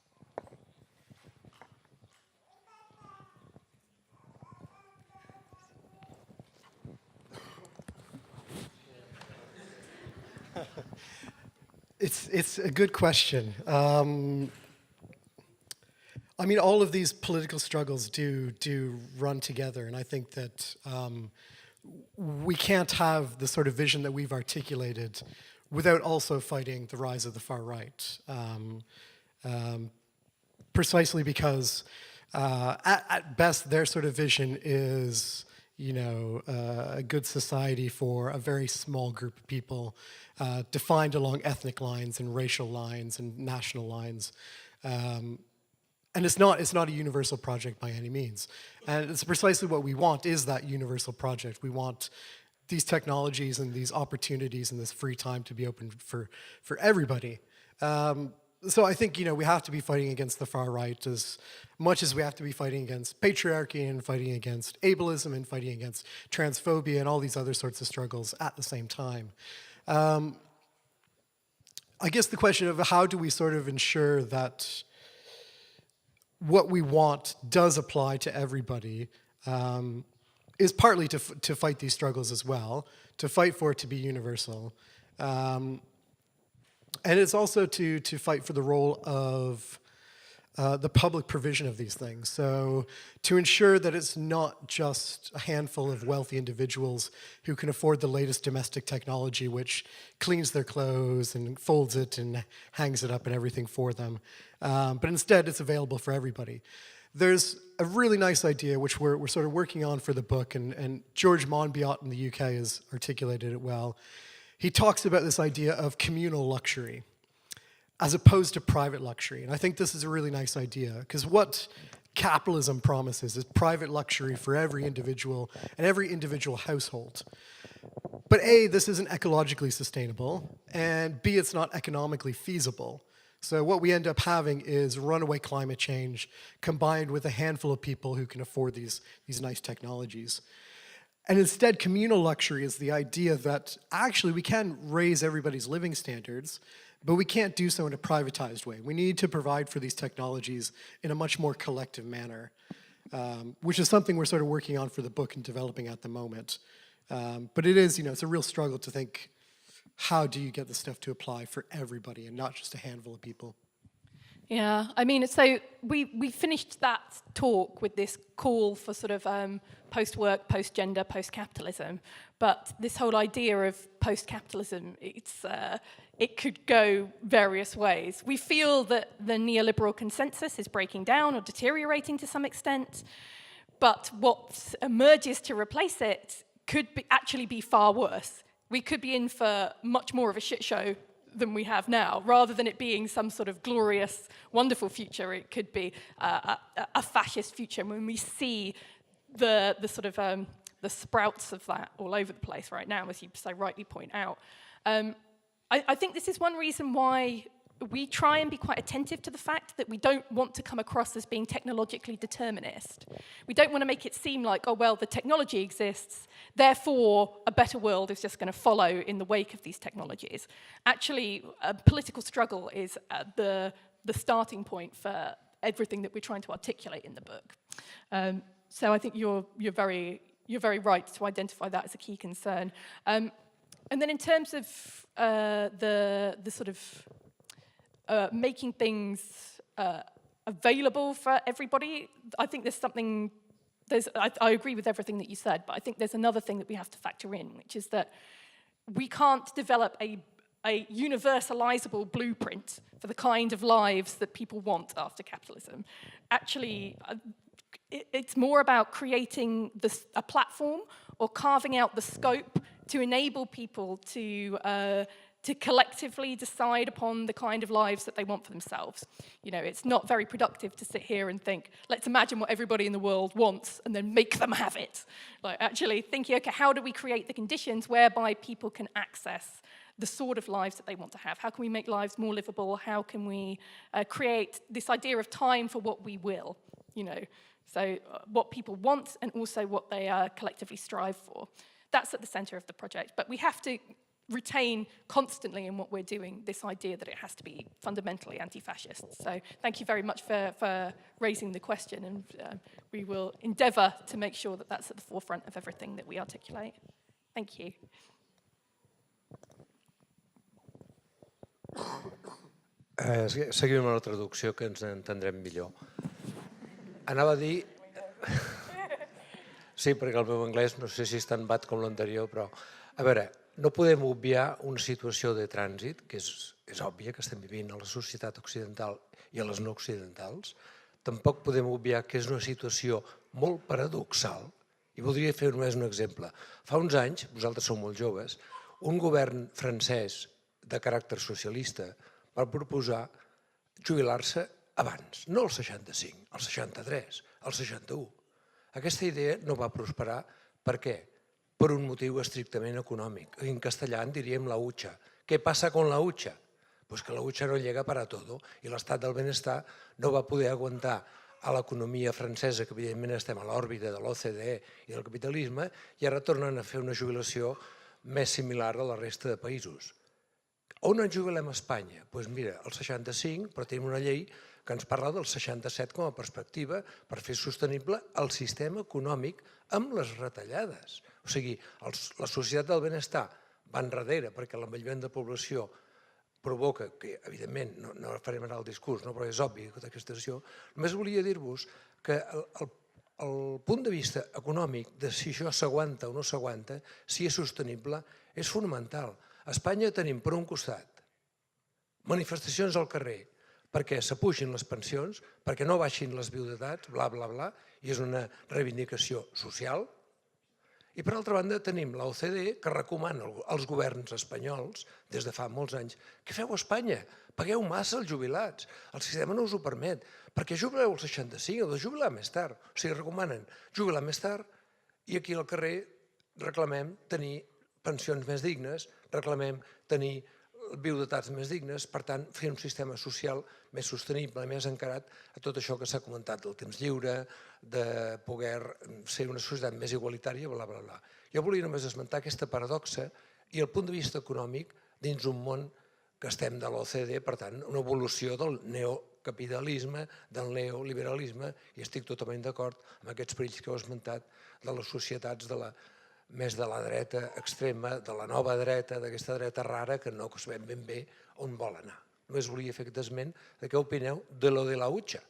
Speaker 5: It's a good question. I mean, all of these political struggles do run together, and I think that we can't have the sort of vision that we've articulated without also fighting the rise of the far right. Precisely because, at best, their sort of vision is, you know, a good society for a very small group of people, defined along ethnic lines and racial lines and national lines. And it's not a universal project by any means. And it's precisely what we want is that universal project. We want these technologies and these opportunities and this free time to be open for everybody. So I think, you know, we have to be fighting against the far right as much as we have to be fighting against patriarchy and fighting against ableism and fighting against transphobia and all these other sorts of struggles at the same time. I guess the question of how do we sort of ensure that what we want does apply to everybody is partly to fight these struggles as well, to fight for it to be universal. And it's also to fight for the role of the public provision of these things. So to ensure that it's not just a handful of wealthy individuals who can afford the latest domestic technology, which cleans their clothes and folds it and hangs it up and everything for them. But instead, it's available for everybody. There's a really nice idea, which we're sort of working on for the book, and George Monbiot in the UK has articulated it well. He talks about this idea of communal luxury as opposed to private luxury. And I think this is a really nice idea, because what capitalism promises is private luxury for every individual and every individual household. But A, this isn't ecologically sustainable, and B, it's not economically feasible. So what we end up having is runaway climate change combined with a handful of people who can afford these nice technologies. And instead, communal luxury is the idea that actually we can raise everybody's living standards, but we can't do so in a privatized way. We need to provide for these technologies in a much more collective manner, which is something we're sort of working on for the book and developing at the moment. But it is, you know, it's a real struggle to think, how do you get this stuff to apply for everybody and not just a handful of people?
Speaker 2: Yeah, I mean, so we finished that talk with this call for sort of post-work, post-gender, post-capitalism. But this whole idea of post-capitalism, it could go various ways. We feel that the neoliberal consensus is breaking down or deteriorating to some extent. But what emerges to replace it could actually be far worse. We could be in for much more of a shit show than we have now. Rather than it being some sort of glorious, wonderful future, it could be a fascist future when we see the sort of the sprouts of that all over the place right now, as you so rightly point out. I think this is one reason why we try and be quite attentive to the fact that we don't want to come across as being technologically determinist. We don't want to make it seem like, oh, well, the technology exists, therefore a better world is just going to follow in the wake of these technologies. Actually, a political struggle is the starting point for everything that we're trying to articulate in the book. So I think you're very right to identify that as a key concern. And then in terms of the sort of making things available for everybody, I think there's something, I agree with everything that you said, but I think there's another thing that we have to factor in, which is that we can't develop a universalizable blueprint for the kind of lives that people want after capitalism. Actually, it's more about creating a platform or carving out the scope to enable people to collectively decide upon the kind of lives that they want for themselves. You know, it's not very productive to sit here and think, let's imagine what everybody in the world wants and then make them have it. Like actually thinking, okay, how do we create the conditions whereby people can access the sort of lives that they want to have? How can we make lives more livable? How can we create this idea of time for what we will, you know? So what people want and also what they collectively strive for. That's at the center of the project. But we have to retain constantly in what we're doing this idea that it has to be fundamentally anti-fascist. So thank you very much for raising the question, and we will endeavor to make sure that that's at the forefront of everything that we articulate. Thank you.
Speaker 7: Seguim amb la traducció, que ens entendrem millor. Anava a dir... Sí, perquè el meu anglès no sé si és tan bat com l'anterior, però... A veure, no podem obviar una situació de trànsit, que és òbvia que estem vivint a la societat occidental i a les no occidentals. Tampoc podem obviar que és una situació molt paradoxal, i voldria fer només un exemple. Fa uns anys, vosaltres sou molt joves, un govern francès de caràcter socialista va proposar jubilar-se abans, no al 65, al 63, al 61. Aquesta idea no va prosperar. Per què? Per un motiu estrictament econòmic. En castellà en diríem la hucha. ¿Qué pasa con la hucha? Pues que la hucha no llega para todo i l'estat del benestar no va poder aguantar a l'economia francesa, que evidentment estem a l'òrbita de l'OCDE i del capitalisme, i ara tornen a fer una jubilació més similar a la resta de països. On ens jubilem a Espanya? Doncs mira, el 65, però tenim una llei que ens parla del 67 com a perspectiva per fer sostenible el sistema econòmic amb les retallades. O sigui, la societat del benestar va enrere perquè l'envelliment de població provoca, que evidentment no farem anar el discurs, però és obvi tota aquesta situació. Només volia dir-vos que el punt de vista econòmic de si això s'aguanta o no s'aguanta, si és sostenible, és fonamental. A Espanya tenim, per un costat, manifestacions al carrer perquè s'apugin les pensions, perquè no baixin les viudetats, bla, bla, bla, i és una reivindicació social. I per altra banda tenim l'OCDE que recomana als governs espanyols des de fa molts anys: què feu a Espanya? Pagueu massa als jubilats, el sistema no us ho permet, perquè jubileu als 65, heu de jubilar més tard. O sigui, recomanen jubilar més tard i aquí al carrer reclamem tenir pensions més dignes, reclamem tenir viudetats més dignes, per tant, fer un sistema social més sostenible, més encarat a tot això que s'ha comentat, del temps lliure, de poder ser una societat més igualitària, bla, bla, bla. Jo volia només esmentar aquesta paradoxa i el punt de vista econòmic dins un món que estem de l'OCDE, per tant, una evolució del neocapitalisme, del neoliberalisme, i estic totalment d'acord amb aquests perills que heu esmentat de les societats més de la dreta extrema, de la nova dreta, d'aquesta dreta rara que no sabem ben bé on vol anar. Només volia fer aquest esment de què opineu de lo de la hucha.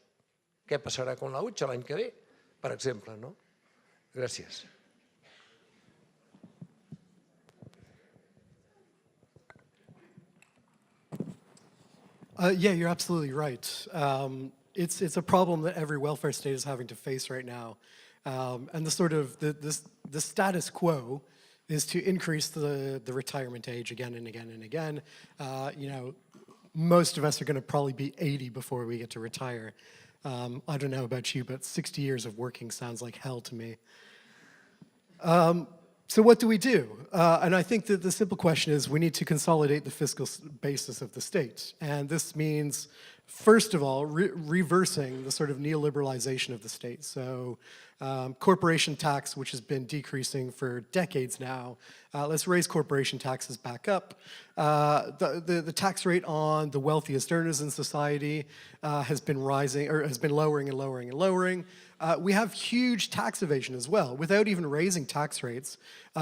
Speaker 7: Què passarà amb la hucha l'any que ve, per exemple, no? Gràcies.
Speaker 5: Yeah, you're absolutely right. It's a problem that every welfare state is having to face right now. And the status quo is to increase the retirement age again and again and again. Most of us are going to probably be 80 before we get to retire. I don't know about you, but 60 years of working sounds like hell to me. So what do we do? And I think that the simple question is we need to consolidate the fiscal basis of the state. And this means, first of all, reversing the sort of neoliberalization of the state. So corporation tax, which has been decreasing for decades now, let's raise corporation taxes back up. The tax rate on the wealthiest earners in society has been rising, or has been lowering and lowering and lowering. We have huge tax evasion as well. Without even raising tax rates,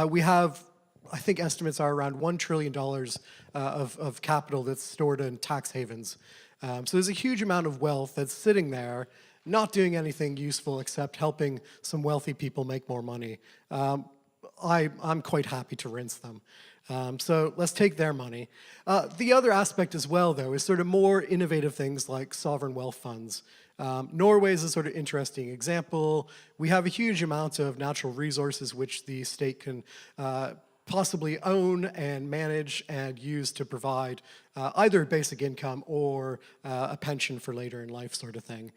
Speaker 5: we have, I think estimates are around $1 trillion of capital that's stored in tax havens. So there's a huge amount of wealth that's sitting there, not doing anything useful except helping some wealthy people make more money. I'm quite happy to rinse them. So let's take their money. The other aspect as well, though, is sort of more innovative things like sovereign wealth funds. Norway is a sort of interesting example. We have a huge amount of natural resources which the state can possibly own and manage and use to provide either basic income or a pension for later in life sort of thing.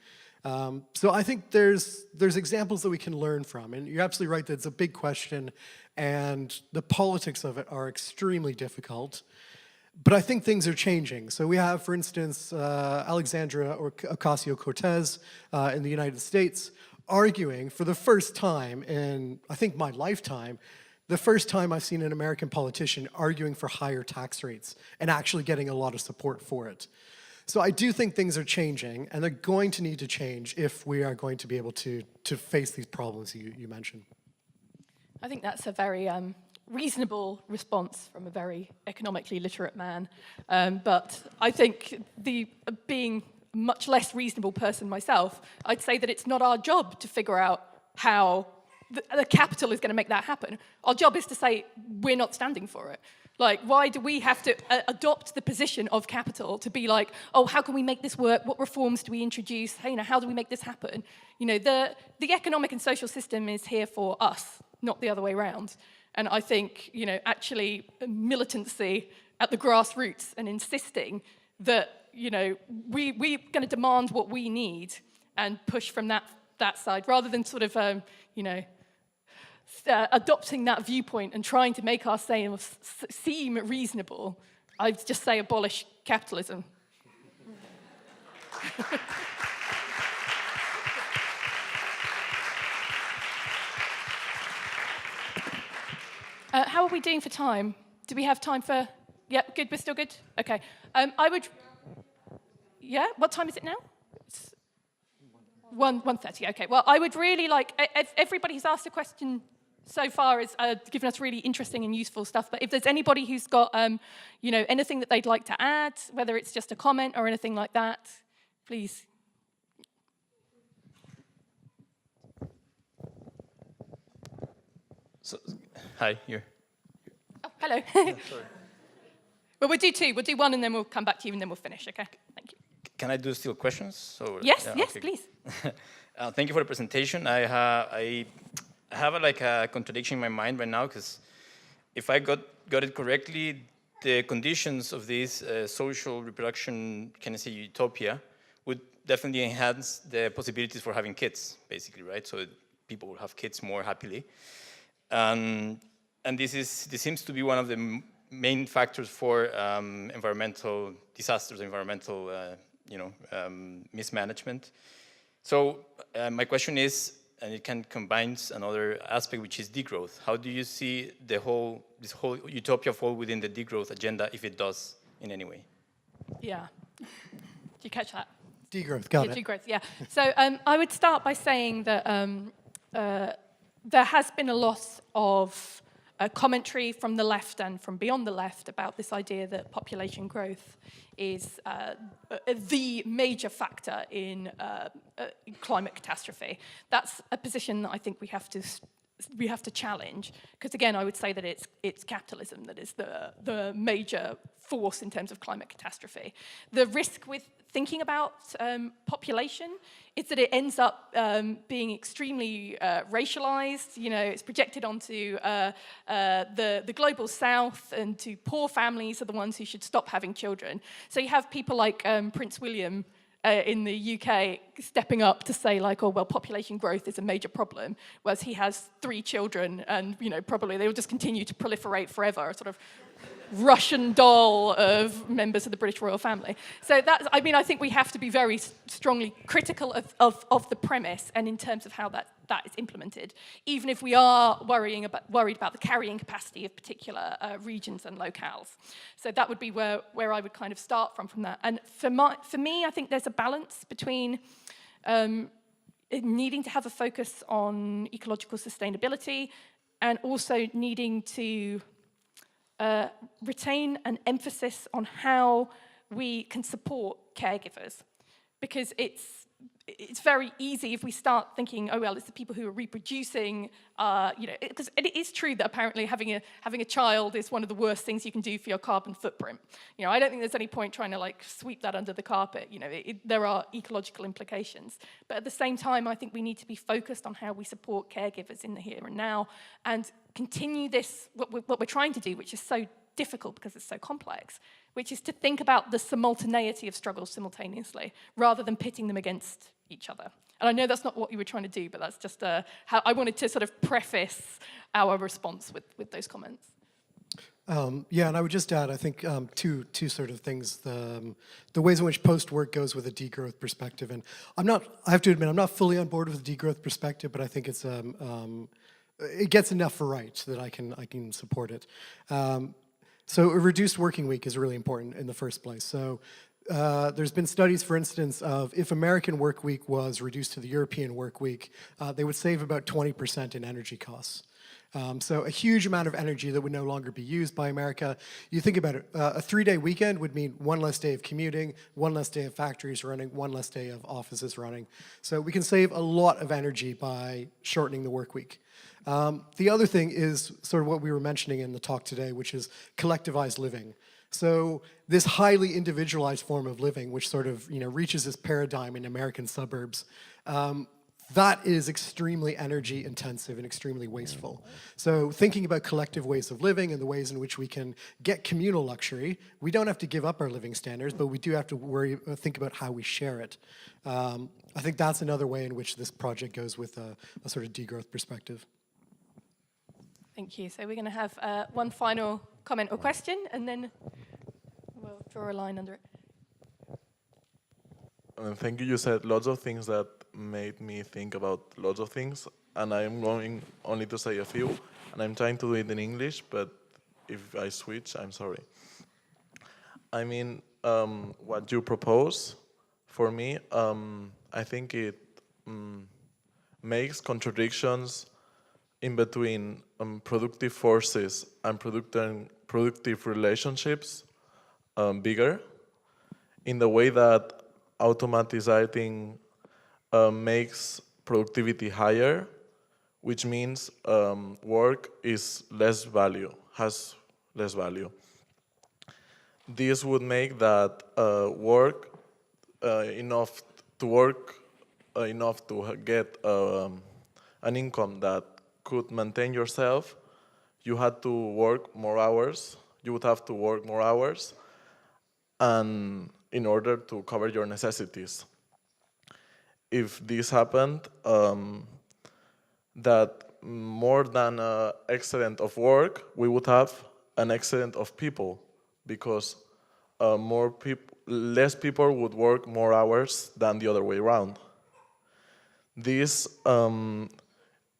Speaker 5: So I think there's examples that we can learn from, and you're absolutely right that it's a big question and the politics of it are extremely difficult. But I think things are changing. So we have, for instance, Alexandria Ocasio-Cortez in the United States arguing for the first time in, I think, my lifetime, the first time I've seen an American politician arguing for higher tax rates and actually getting a lot of support for it. So I do think things are changing, and they're going to need to change if we are going to be able to face these problems you mentioned.
Speaker 2: I think that's a very reasonable response from a very economically literate man. But I think being a much less reasonable person myself, I'd say that it's not our job to figure out how the capital is going to make that happen. Our job is to say, we're not standing for it. Like, why do we have to adopt the position of capital to be like, oh, how can we make this work? What reforms do we introduce? Hey, how do we make this happen? The economic and social system is here for us, not the other way around. And I think, actually militancy at the grassroots and insisting that, we're going to demand what we need and push from that side, rather than sort of, adopting that viewpoint and trying to make our sayings seem reasonable. I'd just say abolish capitalism. How are we doing for time? Do we have time for... Yeah, good, we're still good? Okay. Yeah, what time is it now? It's 1:30, okay. Well, I would really like... Everybody who's asked a question so far has given us really interesting and useful stuff, but if there's anybody who's got, anything that they'd like to add, whether it's just a comment or anything like that, please.
Speaker 8: So, hi, here.
Speaker 2: Oh, hello.
Speaker 8: Sorry.
Speaker 2: Well, we'll do two. We'll do one, and then we'll come back to you, and then we'll finish, okay? Thank you.
Speaker 8: Can I do still questions? So,
Speaker 2: yes,
Speaker 8: yeah,
Speaker 2: yes,
Speaker 8: okay.
Speaker 2: please.
Speaker 8: Thank you for the presentation. I have a contradiction in my mind right now, because if I got it correctly, the conditions of this social reproduction, can I say utopia, would definitely enhance the possibilities for having kids, basically, right? So people will have kids more happily. And this seems to be one of the main factors for environmental disasters, environmental mismanagement. So my question is, and it can combine another aspect, which is degrowth. How do you see this whole utopia fall within the degrowth agenda, if it does in any way?
Speaker 2: Yeah. Did you catch that?
Speaker 5: Degrowth, got it.
Speaker 2: Degrowth, yeah. So I would start by saying that there has been a lot of commentary from the left and from beyond the left about this idea that population growth is the major factor in climate catastrophe. That's a position that I think we have to challenge, because again, I would say that it's capitalism that is the major force in terms of climate catastrophe. The risk with thinking about population is that it ends up being extremely racialized. It's projected onto the global south, and to poor families are the ones who should stop having children. So you have people like Prince William in the UK stepping up to say like, oh, well, population growth is a major problem, whereas he has 3 children and, probably they will just continue to proliferate forever, sort of Russian doll of members of the British royal family. So I think we have to be very strongly critical of the premise and in terms of how that is implemented, even if we are worried about the carrying capacity of particular regions and locales. So that would be where I would kind of start from that. And for me, I think there's a balance between needing to have a focus on ecological sustainability and also needing to retain an emphasis on how we can support caregivers, because it's very easy if we start thinking, oh well, it's the people who are reproducing, because it is true that apparently having a child is one of the worst things you can do for your carbon footprint. I don't think there's any point trying to like sweep that under the carpet. There are ecological implications, but at the same time, I think we need to be focused on how we support caregivers in the here and now, and continue this what we're trying to do, which is so difficult because it's so complex, which is to think about the simultaneity of struggles simultaneously rather than pitting them against each other. And I know that's not what you were trying to do, but that's just how I wanted to sort of preface our response with those comments.
Speaker 5: Yeah, and I would just add, I think two sort of things: the ways in which post-work goes with a degrowth perspective. And I have to admit, I'm not fully on board with the degrowth perspective, but I think it's it gets enough right that I can support it. So a reduced working week is really important in the first place. So there's been studies, for instance, of if American work week was reduced to the European work week, they would save about 20% in energy costs. So a huge amount of energy that would no longer be used by America. You think about it, a 3-day weekend would mean 1 less day of commuting, 1 less day of factories running, 1 less day of offices running. So we can save a lot of energy by shortening the work week. The other thing is sort of what we were mentioning in the talk today, which is collectivized living. So this highly individualized form of living, which sort of reaches this paradigm in American suburbs, that is extremely energy intensive and extremely wasteful. So thinking about collective ways of living and the ways in which we can get communal luxury, we don't have to give up our living standards, but we do have to think about how we share it. I think that's another way in which this project goes with a sort of degrowth perspective.
Speaker 2: Thank you. So we're going to have one final comment or question, and then we'll draw a line under it.
Speaker 9: Thank you. You said lots of things that made me think about lots of things, and I'm going only to say a few, and I'm trying to do it in English, but if I switch, I'm sorry. I mean, what you propose, for me, I think it makes contradictions in between productive forces and productive relationships bigger, in the way that automatizing makes productivity higher, which means work is less value, has less value. This would make that work enough to get an income that could maintain yourself. You had to work more hours. You would have to work more hours, and in order to cover your necessities. If this happened, that more than an excellent of work, we would have an excellent of people, because less people would work more hours than the other way around. This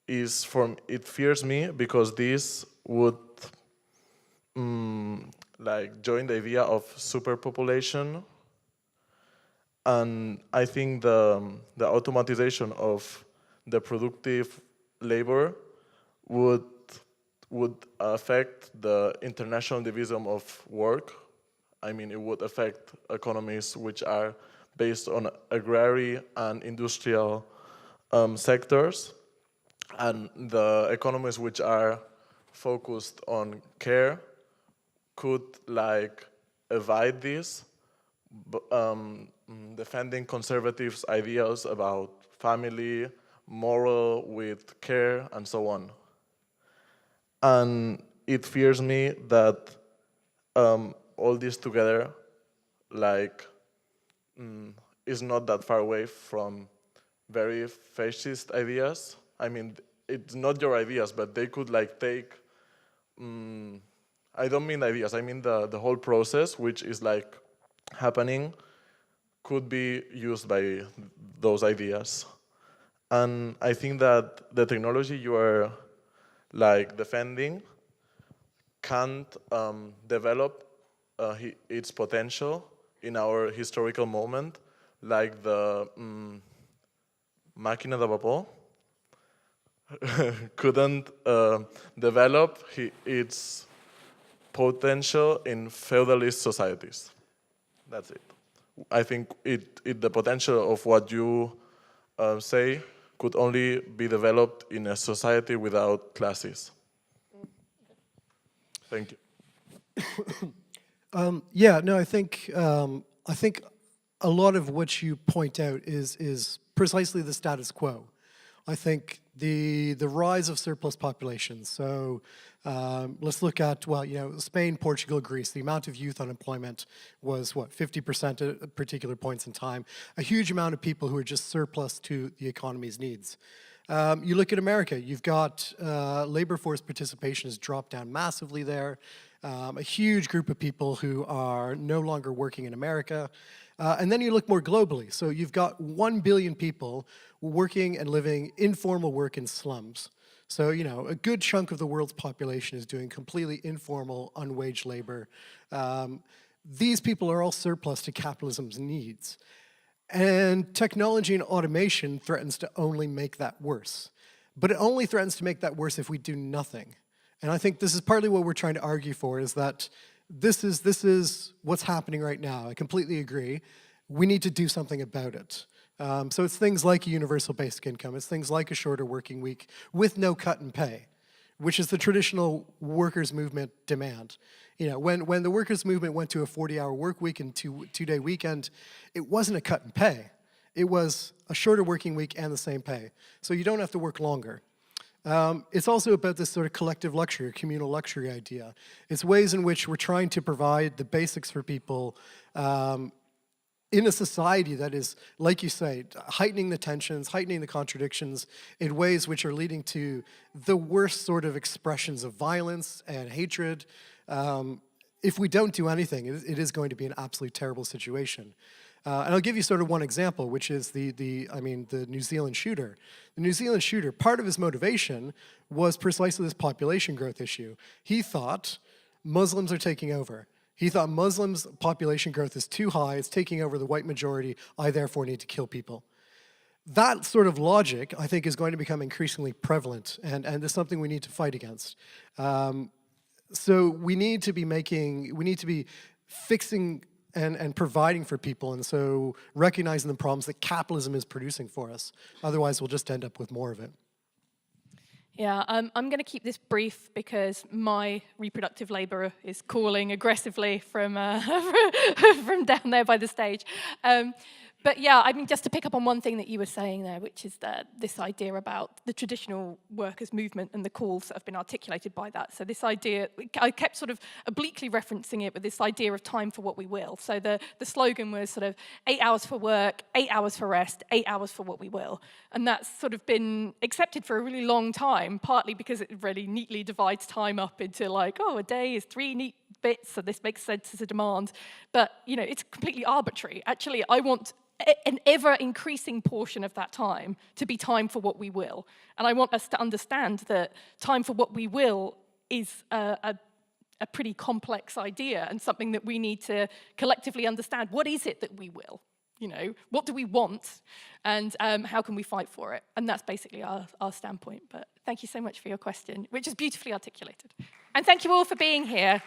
Speaker 9: it fears me, because this would join the idea of superpopulation. And I think the automatization of the productive labor would affect the international division of work. I mean, it would affect economies which are based on agrarian and industrial sectors, and the economies which are focused on care could evade this, defending conservatives' ideas about family, moral with care, and so on. And it fears me that all this together, is not that far away from very fascist ideas. I mean, it's not your ideas, but they could like take, I don't mean ideas, I mean the whole process, which is like happening, could be used by those ideas. And I think that the technology you are like defending can't develop its potential in our historical moment, like the Máquina de Vapor couldn't develop its potential in feudalist societies. That's it. I think the potential of what you say could only be developed in a society without classes. Thank you.
Speaker 5: Yeah, no, I think a lot of what you point out is precisely the status quo. I think the rise of surplus populations. So let's look at, well, you know, Spain, Portugal, Greece. The amount of youth unemployment was what, 50% at particular points in time. A huge amount of people who are just surplus to the economy's needs. You look at America. You've got labor force participation has dropped down massively there. A huge group of people who are no longer working in America. And then you look more globally. So you've got 1 billion people working and living informal work in slums. So, you know, a good chunk of the world's population is doing completely informal, unwaged labor. These people are all surplus to capitalism's needs. And technology and automation threatens to only make that worse. But it only threatens to make that worse if we do nothing. And I think this is partly what we're trying to argue for, is that this is what's happening right now. I completely agree. We need to do something about it. So it's things like a universal basic income. It's things like a shorter working week with no cut in pay, which is the traditional workers' movement demand. You know, when the workers' movement went to a 40-hour work week and two-day weekend, it wasn't a cut in pay. It was a shorter working week and the same pay. So you don't have to work longer. It's also about this sort of collective luxury, communal luxury idea. It's ways in which we're trying to provide the basics for people in a society that is, like you say, heightening the tensions, heightening the contradictions in ways which are leading to the worst sort of expressions of violence and hatred. If we don't do anything, it is going to be an absolutely terrible situation. And I'll give you sort of one example, which is the New Zealand shooter. The New Zealand shooter, part of his motivation was precisely this population growth issue. He thought Muslims are taking over. He thought Muslims' population growth is too high, it's taking over the white majority, I therefore need to kill people. That sort of logic, I think, is going to become increasingly prevalent, and it's something we need to fight against. So we need to be fixing and providing for people, and so recognizing the problems that capitalism is producing for us. Otherwise, we'll just end up with more of it.
Speaker 2: Yeah, I'm going to keep this brief because my reproductive labour is calling aggressively from from down there by the stage. But yeah, I mean, just to pick up on one thing that you were saying there, which is that this idea about the traditional workers' movement and the calls that have been articulated by that. So this idea, I kept sort of obliquely referencing it with this idea of time for what we will. So the slogan was sort of 8 hours for work, 8 hours for rest, 8 hours for what we will. And that's sort of been accepted for a really long time, partly because it really neatly divides time up into like, oh, a day is 3 neat bits, so this makes sense as a demand. But, you know, it's completely arbitrary. Actually, I want an ever-increasing portion of that time to be time for what we will. And I want us to understand that time for what we will is a pretty complex idea and something that we need to collectively understand. What is it that we will? You know, what do we want? And how can we fight for it? And that's basically our standpoint. But thank you so much for your question, which is beautifully articulated. And thank you all for being here.